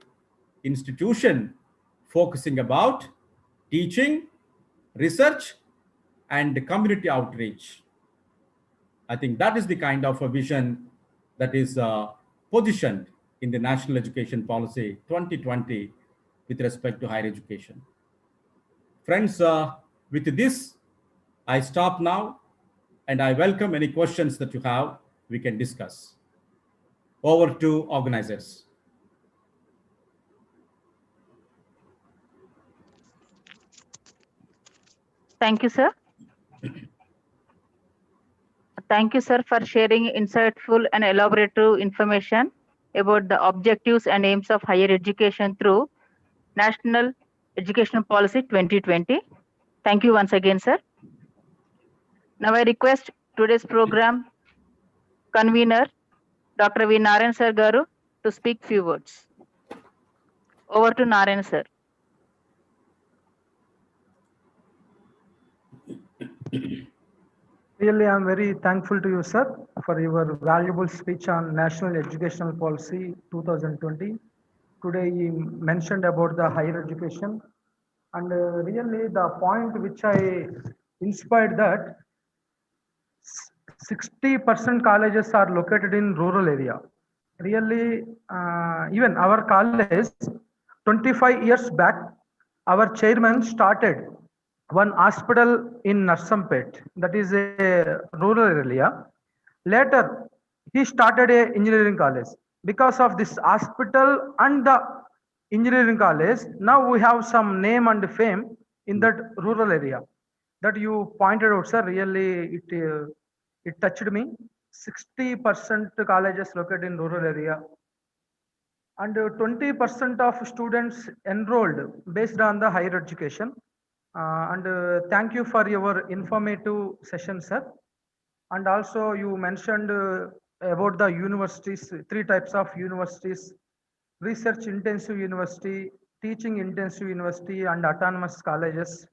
institution focusing about teaching, research, and community outreach. I think that is the kind of a vision that is positioned in the National Education Policy 2020 with respect to higher education. Friends, with this, I stop now, and I welcome any questions that you have, we can discuss. Over to organizers. Thank you, sir. Thank you, sir, for sharing insightful and elaborative information about the objectives and aims of higher education through National Educational Policy 2020. Thank you once again, sir. Now I request today's program convener, Dr. V. Narayan Sir Garu, to speak few words. Over to Narayan sir. Really, I'm very thankful to you, sir, for your valuable speech on National Educational Policy 2020. Today, you mentioned about the higher education, and really the point which I inspired that 60% colleges are located in rural area. Really, even our college, 25 years back, our chairman started one hospital in Narsampet, that is a rural area. Later, he started a engineering college. Because of this hospital and the engineering college, now we have some name and fame in that rural area. That you pointed out, sir, really it touched me. 60% colleges located in rural area and 20% of students enrolled based on the higher education. Thank you for your informative session, sir. And also you mentioned about the universities, three types of universities: research intensive university, teaching intensive university, and autonomous colleges.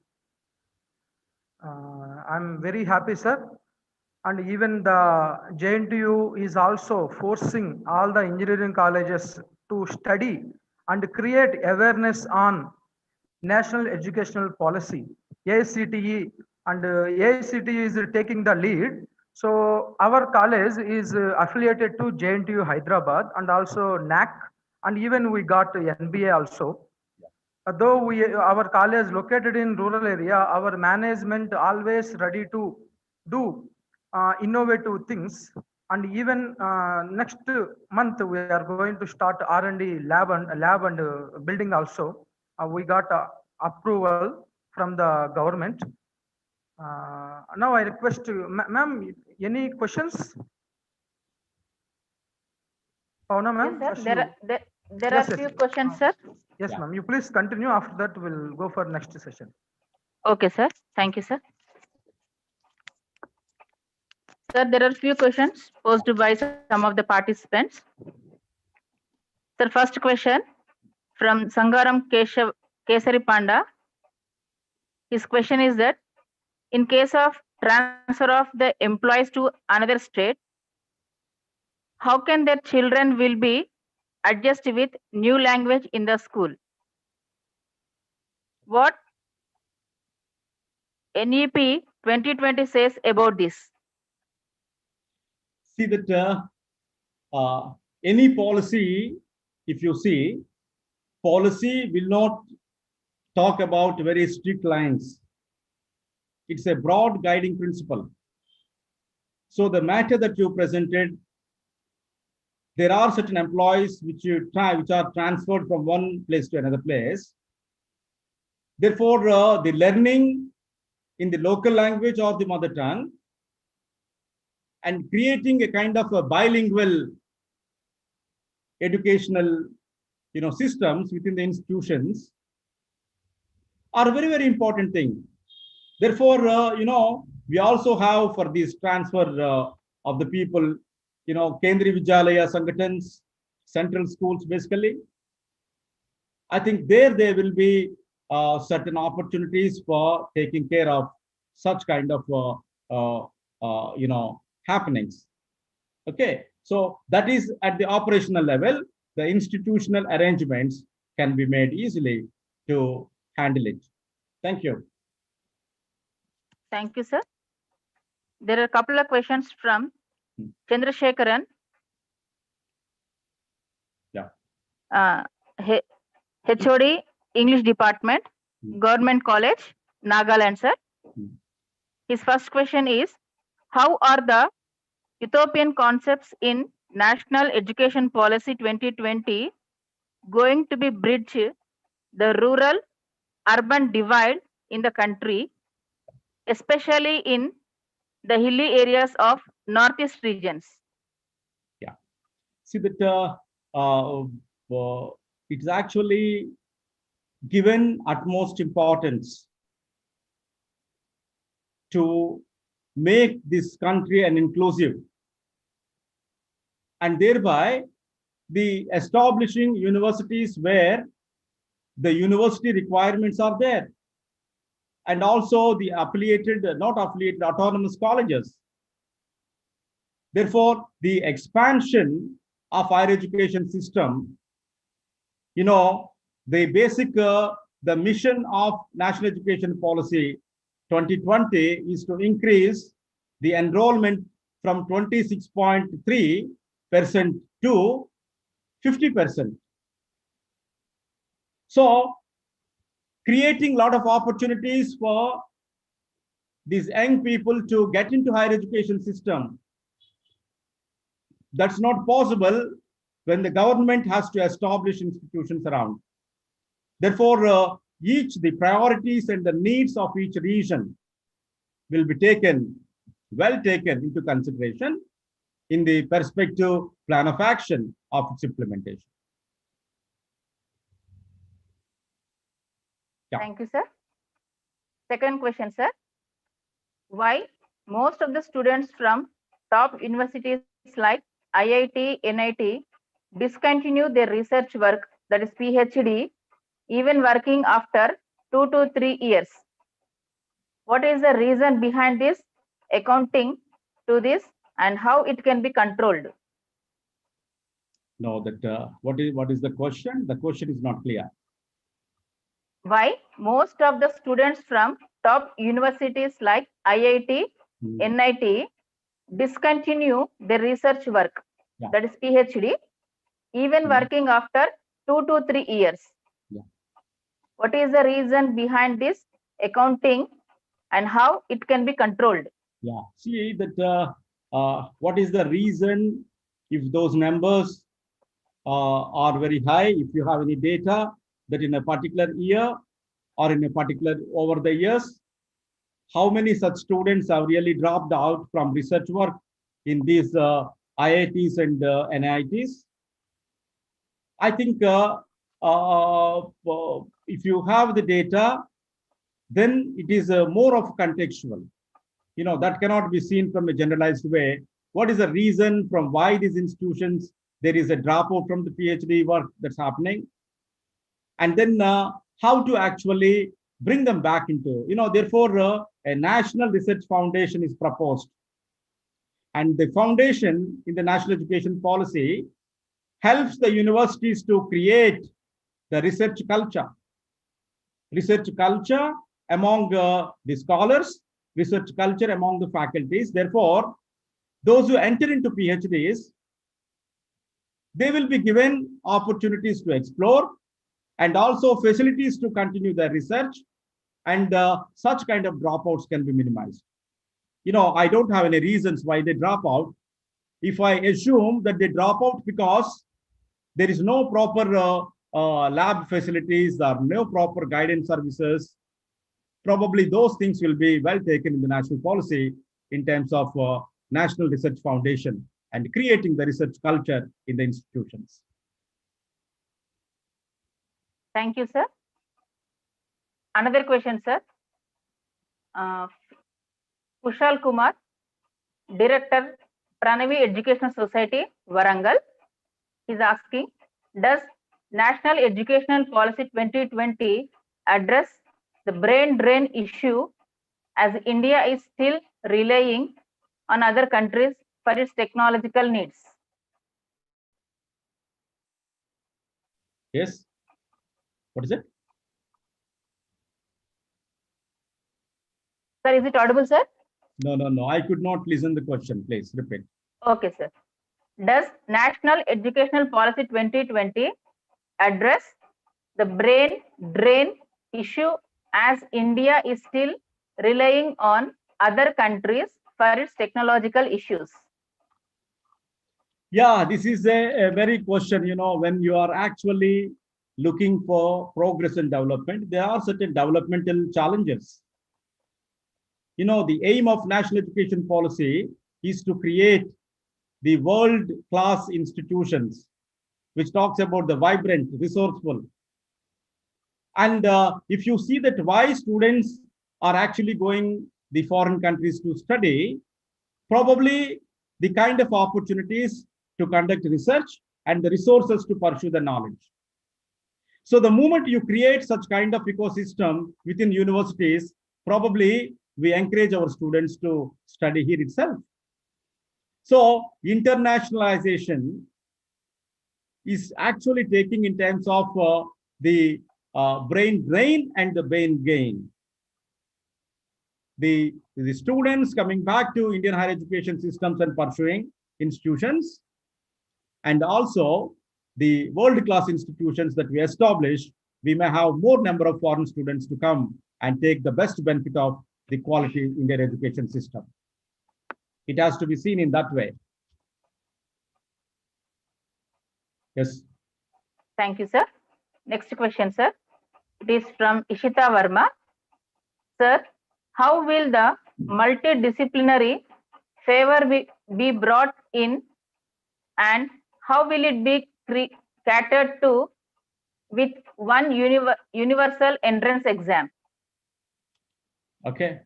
I'm very happy, sir. And even the JNTU is also forcing all the engineering colleges to study and create awareness on national educational policy. AICTE and AICTE is taking the lead. So our college is affiliated to JNTU Hyderabad and also NAC, and even we got NBA also. Though our college located in rural area, our management always ready to do innovative things. And even next month we are going to start R&D lab and building also. We got approval from the government. Now I request you, ma'am, any questions? Pauna, ma'am? Yes, first sir. you- There Yes, are yes. few questions, sir. Yes, ma'am. You please continue. After that, we'll go for next session. Okay, sir. Thank you, sir. Sir, there are few questions posed by some of the participants. Sir, first question from Sangaram Kesari Panda. His question is that in case of transfer of the employees to another state, how can their children will be adjust with new language in the school? What NEP 2020 says about this? See that any policy, if you see, policy will not talk about very strict lines. It's a broad guiding principle. So the matter that you presented, there are certain employees which are transferred from one place to another place. Therefore, the learning in the local language or the mother tongue and creating a kind of a bilingual educational systems within the institutions are a very, very important thing. Therefore, we also have for this transfer of the people, Kendriya Vidyalaya Sangatans, central schools basically. I think there will be certain opportunities for taking care of such kind of happenings. Okay, so that is at the operational level. The institutional arrangements can be made easily to handle it. Thank you. Thank you, sir. There are a couple of questions from Chandrasekharan. Yeah. HOD English Department, Government College, Nagaland, sir. His first question is, how are the utopian concepts in National Education Policy 2020 going to be bridge the rural-urban divide in the country, especially in the hilly areas of northeast regions? Yeah. See that it's actually given utmost importance to make this country an inclusive, and thereby the establishing universities where the university requirements are there, and also the affiliated, not affiliated, autonomous colleges. Therefore, the expansion of higher education system, the basic, the mission of National Education Policy 2020 is to increase the enrollment from 26.3% to 50%. So, creating a lot of opportunities for these young people to get into higher education system. That's not possible when the government has to establish institutions around. Therefore, the priorities and the needs of each region will be well taken into consideration in the perspective plan of action of its implementation. Yeah. Thank you, sir. Second question, sir. Why most of the students from top universities like IIT, NIT discontinue their research work, that is PhD, even working after 2 to 3 years? What is the reason behind this, accounting to this, and how it can be controlled? No, that what is the question? The question is not clear. Why most of the students from top universities like IIT, NIT discontinue their research work, that is PhD, even working after 2 to 3 years? What is the reason behind this, accounting, and how it can be controlled? Yeah, see that what is the reason if those numbers are very high, if you have any data that in a particular year or in a particular over the years, how many such students have really dropped out from research work in these IITs and NITs? I think if you have the data, then it is more of contextual. That cannot be seen from a generalized way. What is the reason from why these institutions, there is a dropout from the PhD work that's happening? And then how to actually bring them back into, therefore, a national research foundation is proposed. And the foundation in the national education policy helps the universities to create the research culture among the scholars, research culture among the faculties. Therefore, those who enter into PhDs, they will be given opportunities to explore and also facilities to continue their research, and such kind of dropouts can be minimized. I don't have any reasons why they drop out. If I assume that they drop out because there is no proper lab facilities or no proper guidance services, probably those things will be well taken in the national policy in terms of National Research Foundation and creating the research culture in the institutions. Thank you, sir. Another question, sir. Kushal Kumar, Director, Pranavi Educational Society, Warangal, is asking, does National Educational Policy 2020 address the brain drain issue, as India is still relying on other countries for its technological needs? Yes. What is it? Sir, is it audible, sir? No. I could not listen the question. Please repeat. Okay, sir. Does National Educational Policy 2020 address the brain drain issue, as India is still relying on other countries for its technological issues? Yeah, this is a very question, when you are actually looking for progress and development, there are certain developmental challenges. The aim of National Education Policy is to create the world-class institutions which talks about the vibrant, resourceful. And if you see that why students are actually going the foreign countries to study, probably the kind of opportunities to conduct research and the resources to pursue the knowledge. So the moment you create such kind of ecosystem within universities, probably we encourage our students to study here itself. So internationalization is actually taking in terms of the brain drain and the brain gain. The students coming back to Indian higher education systems and pursuing institutions, and also the world-class institutions that we establish, we may have more number of foreign students to come and take the best benefit of the quality Indian education system. It has to be seen in that way. Yes. Thank you, sir. Next question, sir. It is from Ishita Verma. Sir, how will the multidisciplinary favor be brought in, and how will it be catered to with one universal entrance exam? Okay.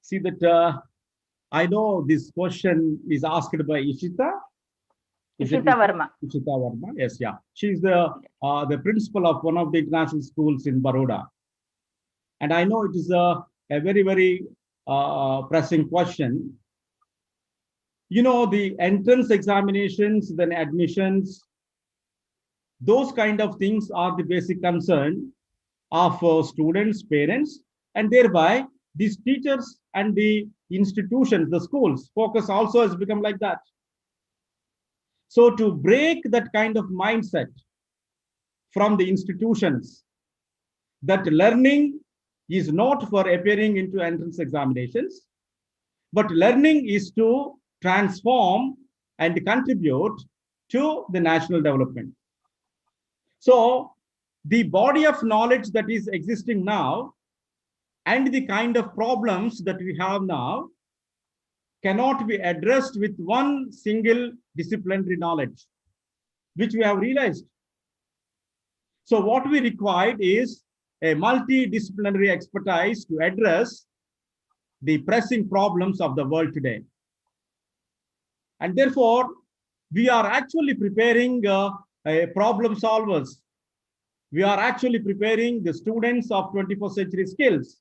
See that I know this question is asked by Ishita. Ishita Verma. Ishita Verma, yes, yeah. She's the principal of one of the international schools in Baroda. And I know it is a very, very pressing question. You know, the entrance examinations, then admissions, those kind of things are the basic concern of students, parents, and thereby these teachers and the institutions, the schools, focus also has become like that. So to break that kind of mindset from the institutions, that learning is not for appearing into entrance examinations, but learning is to transform and contribute to the national development. So the body of knowledge that is existing now and the kind of problems that we have now cannot be addressed with one single disciplinary knowledge, which we have realized. So what we required is a multidisciplinary expertise to address the pressing problems of the world today. And therefore, we are actually preparing problem solvers. We are actually preparing the students of 21st century skills.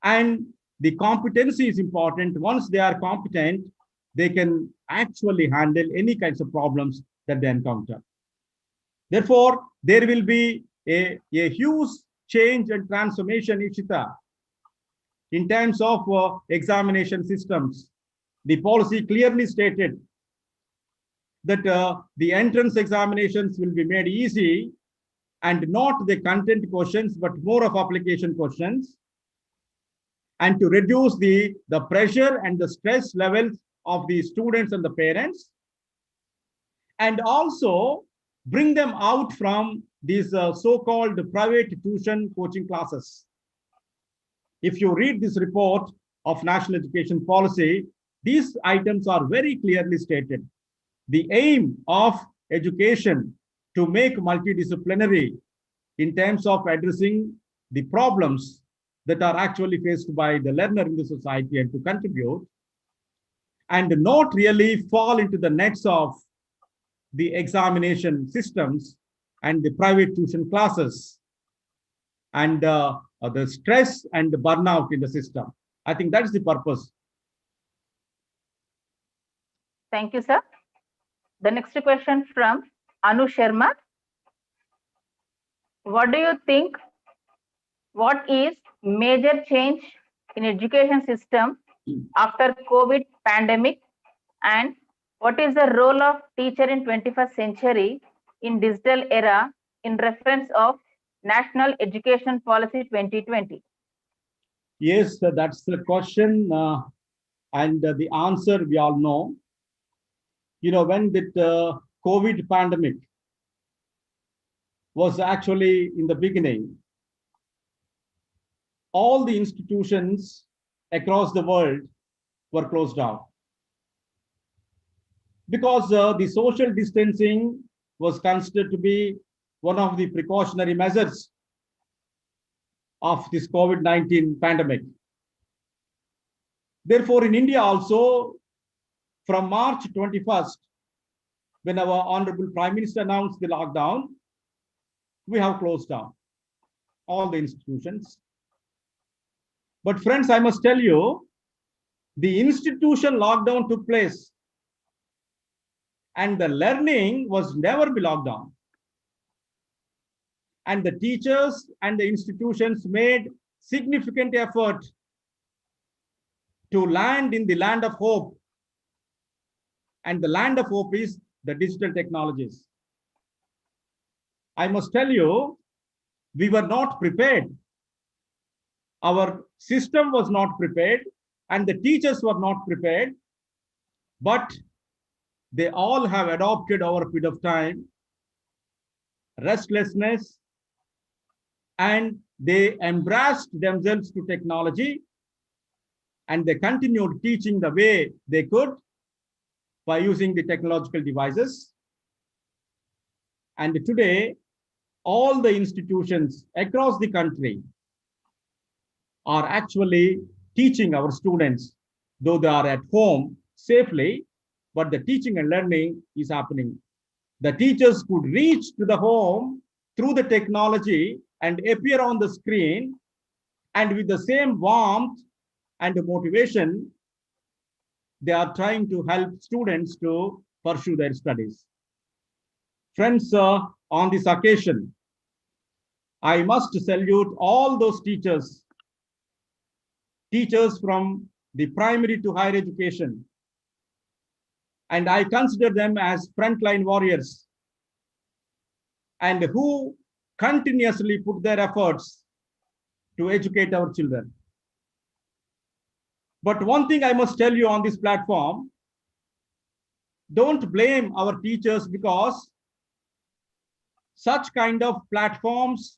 And the competency is important. Once they are competent, they can actually handle any kinds of problems that they encounter. Therefore, there will be a huge change and transformation, Ishita, in terms of examination systems. The policy clearly stated that the entrance examinations will be made easy and not the content questions, but more of application questions, and to reduce the pressure and the stress levels of the students and the parents, and also bring them out from these so-called private tuition coaching classes. If you read this report of National Education Policy, these items are very clearly stated. The aim of education to make multidisciplinary in terms of addressing the problems that are actually faced by the learner in the society and to contribute, and not really fall into the nets of the examination systems and the private tuition classes and the stress and the burnout in the system. I think that is the purpose. Thank you, sir. The next question from Anu Sharma. What do you think? What is major change in education system after COVID pandemic, and what is the role of teacher in 21st century in digital era in reference of National Education Policy 2020? Yes, that's the question, and the answer we all know. You know, when the COVID pandemic was actually in the beginning, all the institutions across the world were closed down because the social distancing was considered to be one of the precautionary measures of this COVID-19 pandemic. Therefore, in India also, from March 21st, when our Honorable Prime Minister announced the lockdown, we have closed down all the institutions. But friends, I must tell you, the institution lockdown took place and the learning was never be locked down. And the teachers and the institutions made significant effort to land in the land of hope. And the land of hope is the digital technologies. I must tell you, we were not prepared. Our system was not prepared and the teachers were not prepared, but they all have adopted over a period of time restlessness, and they embraced themselves to technology, and they continued teaching the way they could by using the technological devices. And today, all the institutions across the country are actually teaching our students, though they are at home safely, but the teaching and learning is happening. The teachers could reach to the home through the technology and appear on the screen, and with the same warmth and motivation, they are trying to help students to pursue their studies. Friends, on this occasion, I must salute all those teachers from the primary to higher education. And I consider them as frontline warriors and who continuously put their efforts to educate our children. But one thing I must tell you on this platform, don't blame our teachers, because such kind of platforms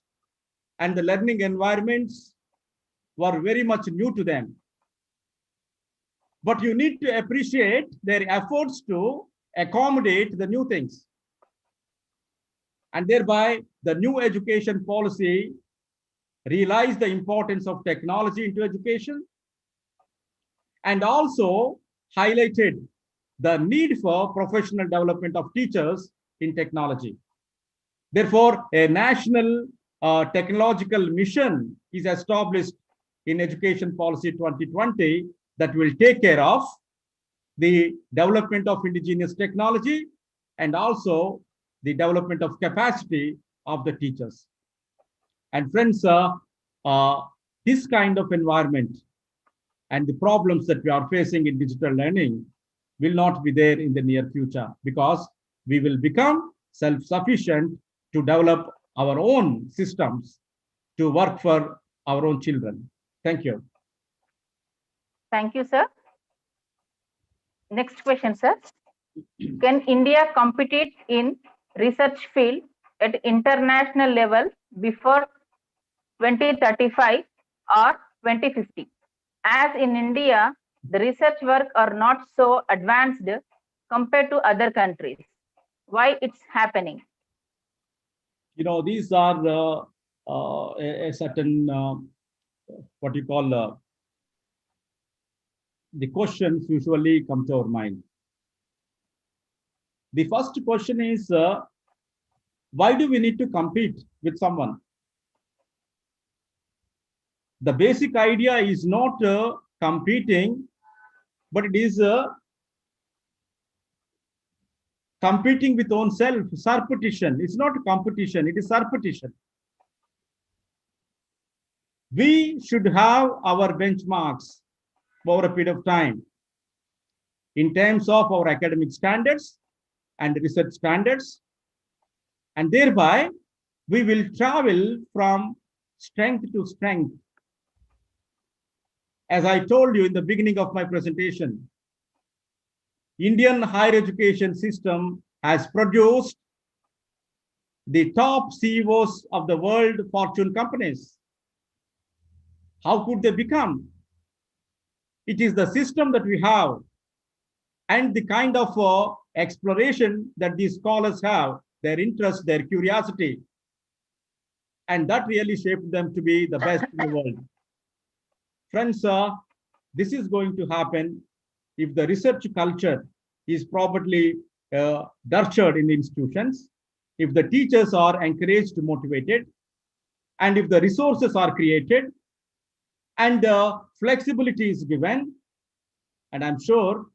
and the learning environments were very much new to them. But you need to appreciate their efforts to accommodate the new things. And thereby, the new education policy realized the importance of technology into education and also highlighted the need for professional development of teachers in technology. Therefore, a national technological mission is established in Education Policy 2020 that will take care of the development of indigenous technology and also the development of capacity of the teachers. And friends, this kind of environment and the problems that we are facing in digital learning will not be there in the near future, because we will become self-sufficient to develop our own systems to work for our own children. Thank you. Thank you, sir. Next question, sir. Can India compete in research field at international level before 2035 or 2050? As in India, the research work are not so advanced compared to other countries. Why it's happening? You know, these are a certain, what you call, the questions usually come to our mind. The first question is, why do we need to compete with someone? The basic idea is not competing, but it is competing with own self, surpetition. It's not competition, it is surpetition. We should have our benchmarks over a period of time in terms of our academic standards and research standards, and thereby we will travel from strength to strength. As I told you in the beginning of my presentation, Indian higher education system has produced the top CEOs of the world fortune companies. How could they become? It is the system that we have and the kind of exploration that these scholars have, their interest, their curiosity, and that really shaped them to be the best in the world. Friends, this is going to happen if the research culture is properly nurtured in the institutions, if the teachers are encouraged, motivated, and if the resources are created, and flexibility is given, and I'm sure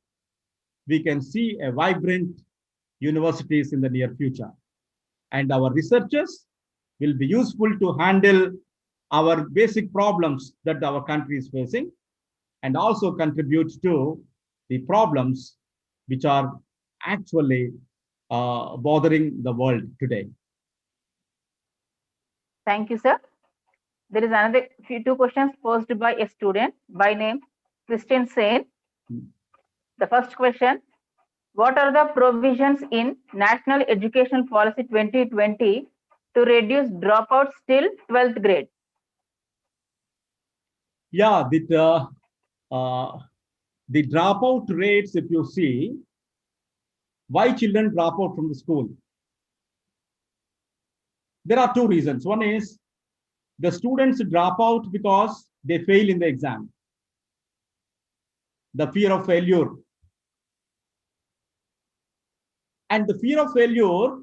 we can see a vibrant universities in the near future. And our researchers will be useful to handle our basic problems that our country is facing, and also contribute to the problems which are actually bothering the world today. Thank you, sir. There is another two questions posed by a student by name Christian Sen. The first question: what are the provisions in National Education Policy 2020 to reduce dropouts till 12th grade? Yeah, the dropout rates, if you see, why children drop out from the school? There are two reasons. One is the students drop out because they fail in the exam. The fear of failure. And the fear of failure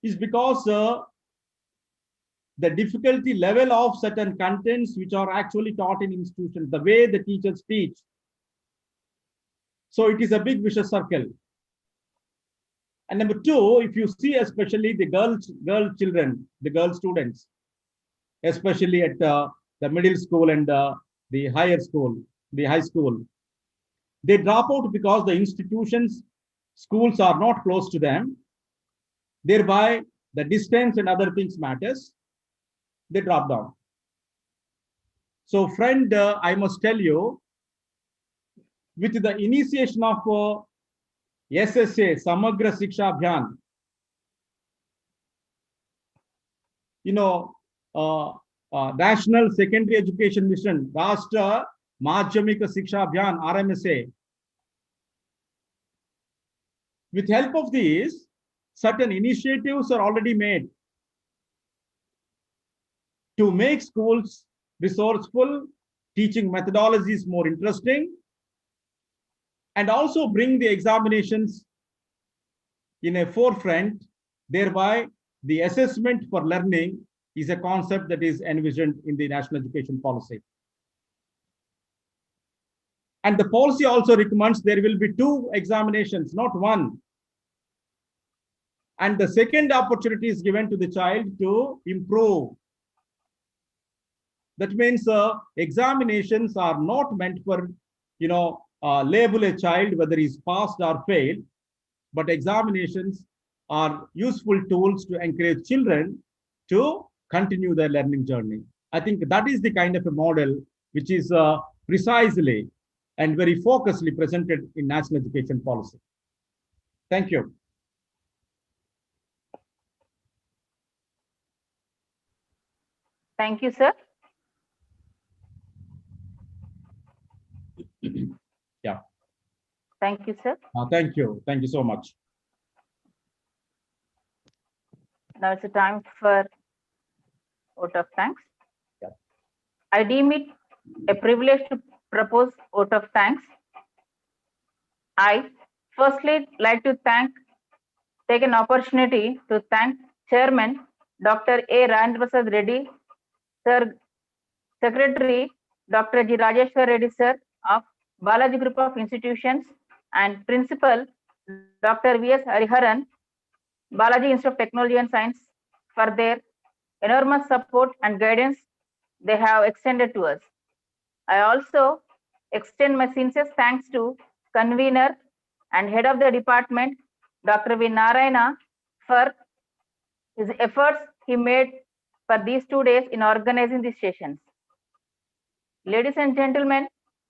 is because the difficulty level of certain contents which are actually taught in institutions, the way the teachers teach. So it is a big vicious circle. And number two, if you see especially the girl children, the girl students, especially at the middle school and the higher school, the high school, they drop out because the institutions, schools are not close to them. Thereby, the distance and other things matters. They drop down. So, friend, I must tell you, with the initiation of SSA, Samagra Shiksha Abhiyan, National Secondary Education Mission, Rashtra Madhyamika Shiksha Abhiyan, RMSA. With help of these, certain initiatives are already made to make schools resourceful, teaching methodologies more interesting, and also bring the examinations in a forefront. Thereby, the assessment for learning is a concept that is envisioned in the National Education Policy. And the policy also recommends there will be 2 examinations, not 1. And the second opportunity is given to the child to improve. That means examinations are not meant for, label a child whether he's passed or failed, but examinations are useful tools to encourage children to continue their learning journey. I think that is the kind of a model which is precisely and very focusedly presented in National Education Policy. Thank you. Thank you, sir. Yeah. Thank you, sir. Thank you. Thank you so much. Now it's a time for vote of thanks. Yeah. I deem it a privilege to propose vote of thanks. I firstly like to take an opportunity to thank Chairman Dr. A. Rajendra Prasad Reddy, Sir, Secretary Dr. G. Rajeshwar Reddy, Sir of Balaji Group of Institutions, and Principal Dr. V. S. Hariharan, Balaji Institute of Technology and Science, for their enormous support and guidance they have extended to us. I also extend my sincere thanks to convener and head of the department, Dr. V. Narayana, for his efforts he made for these 2 days in organizing these sessions. Ladies and gentlemen,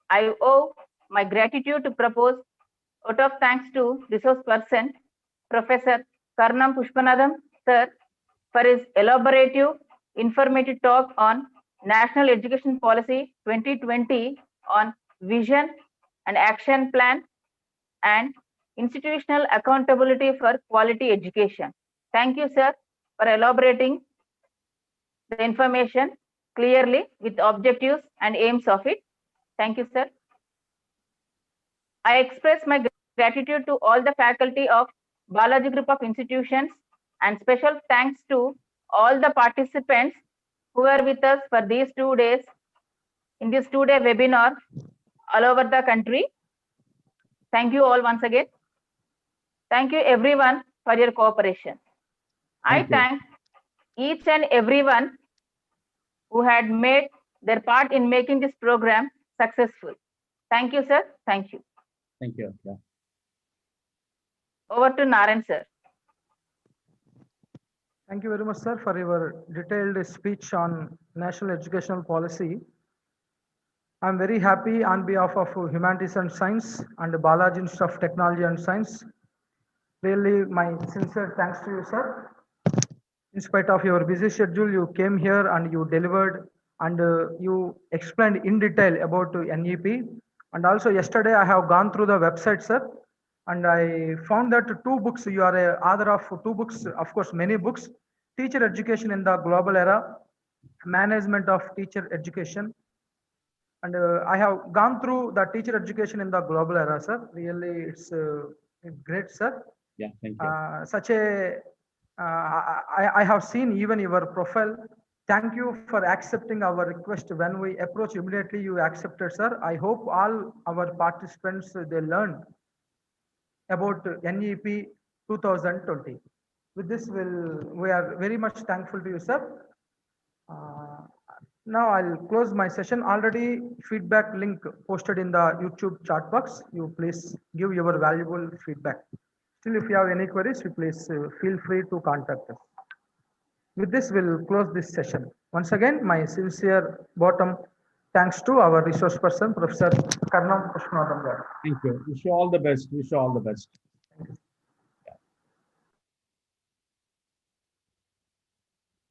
I owe my gratitude to propose vote of thanks to resource person, Professor Karnam Pushpanathan, Sir, for his elaborative, informative talk on National Education Policy 2020 on vision and action plan, and institutional accountability for quality education. Thank you, sir, for elaborating the information clearly with objectives and aims of it. Thank you, sir. I express my gratitude to all the faculty of Balaji Group of Institutions and special thanks to all the participants who were with us for these 2 days in this 2-day webinar all over the country. Thank you all once again. Thank you everyone for your cooperation. I Thank you. thank each and everyone who had made their part in making this program successful. Thank you, sir. Thank you. Thank you. Yeah. Over to Narayan, sir. Thank you very much, sir, for your detailed speech on national educational policy. I'm very happy on behalf of Humanities and Science and Balaji Institute of Technology and Science. Really, my sincere thanks to you, sir. In spite of your busy schedule, you came here and you delivered and you explained in detail about NEP. And also yesterday I have gone through the website, sir, and I found that 2 books, you are a author of 2 books, of course, many books, Teacher Education in the Global Era, Management of Teacher Education. And I have gone through the teacher education in the global era, sir. Really, it's great, sir. Yeah. Thank you. Such a, I have seen even your profile. Thank you for accepting our request. When we approach, immediately you accepted, sir. I hope all our participants, they learn about NEP 2020. With this, we are very much thankful to you, sir. Now I'll close my session. Already feedback link posted in the YouTube chat box. You please give your valuable feedback. Still, if you have any queries, you please feel free to contact us. With this, we'll close this session. Once again, my sincere bottom thanks to our resource person, Professor Karnam Pushpanathan. Thank you. Wish you all the best. Wish you all the best.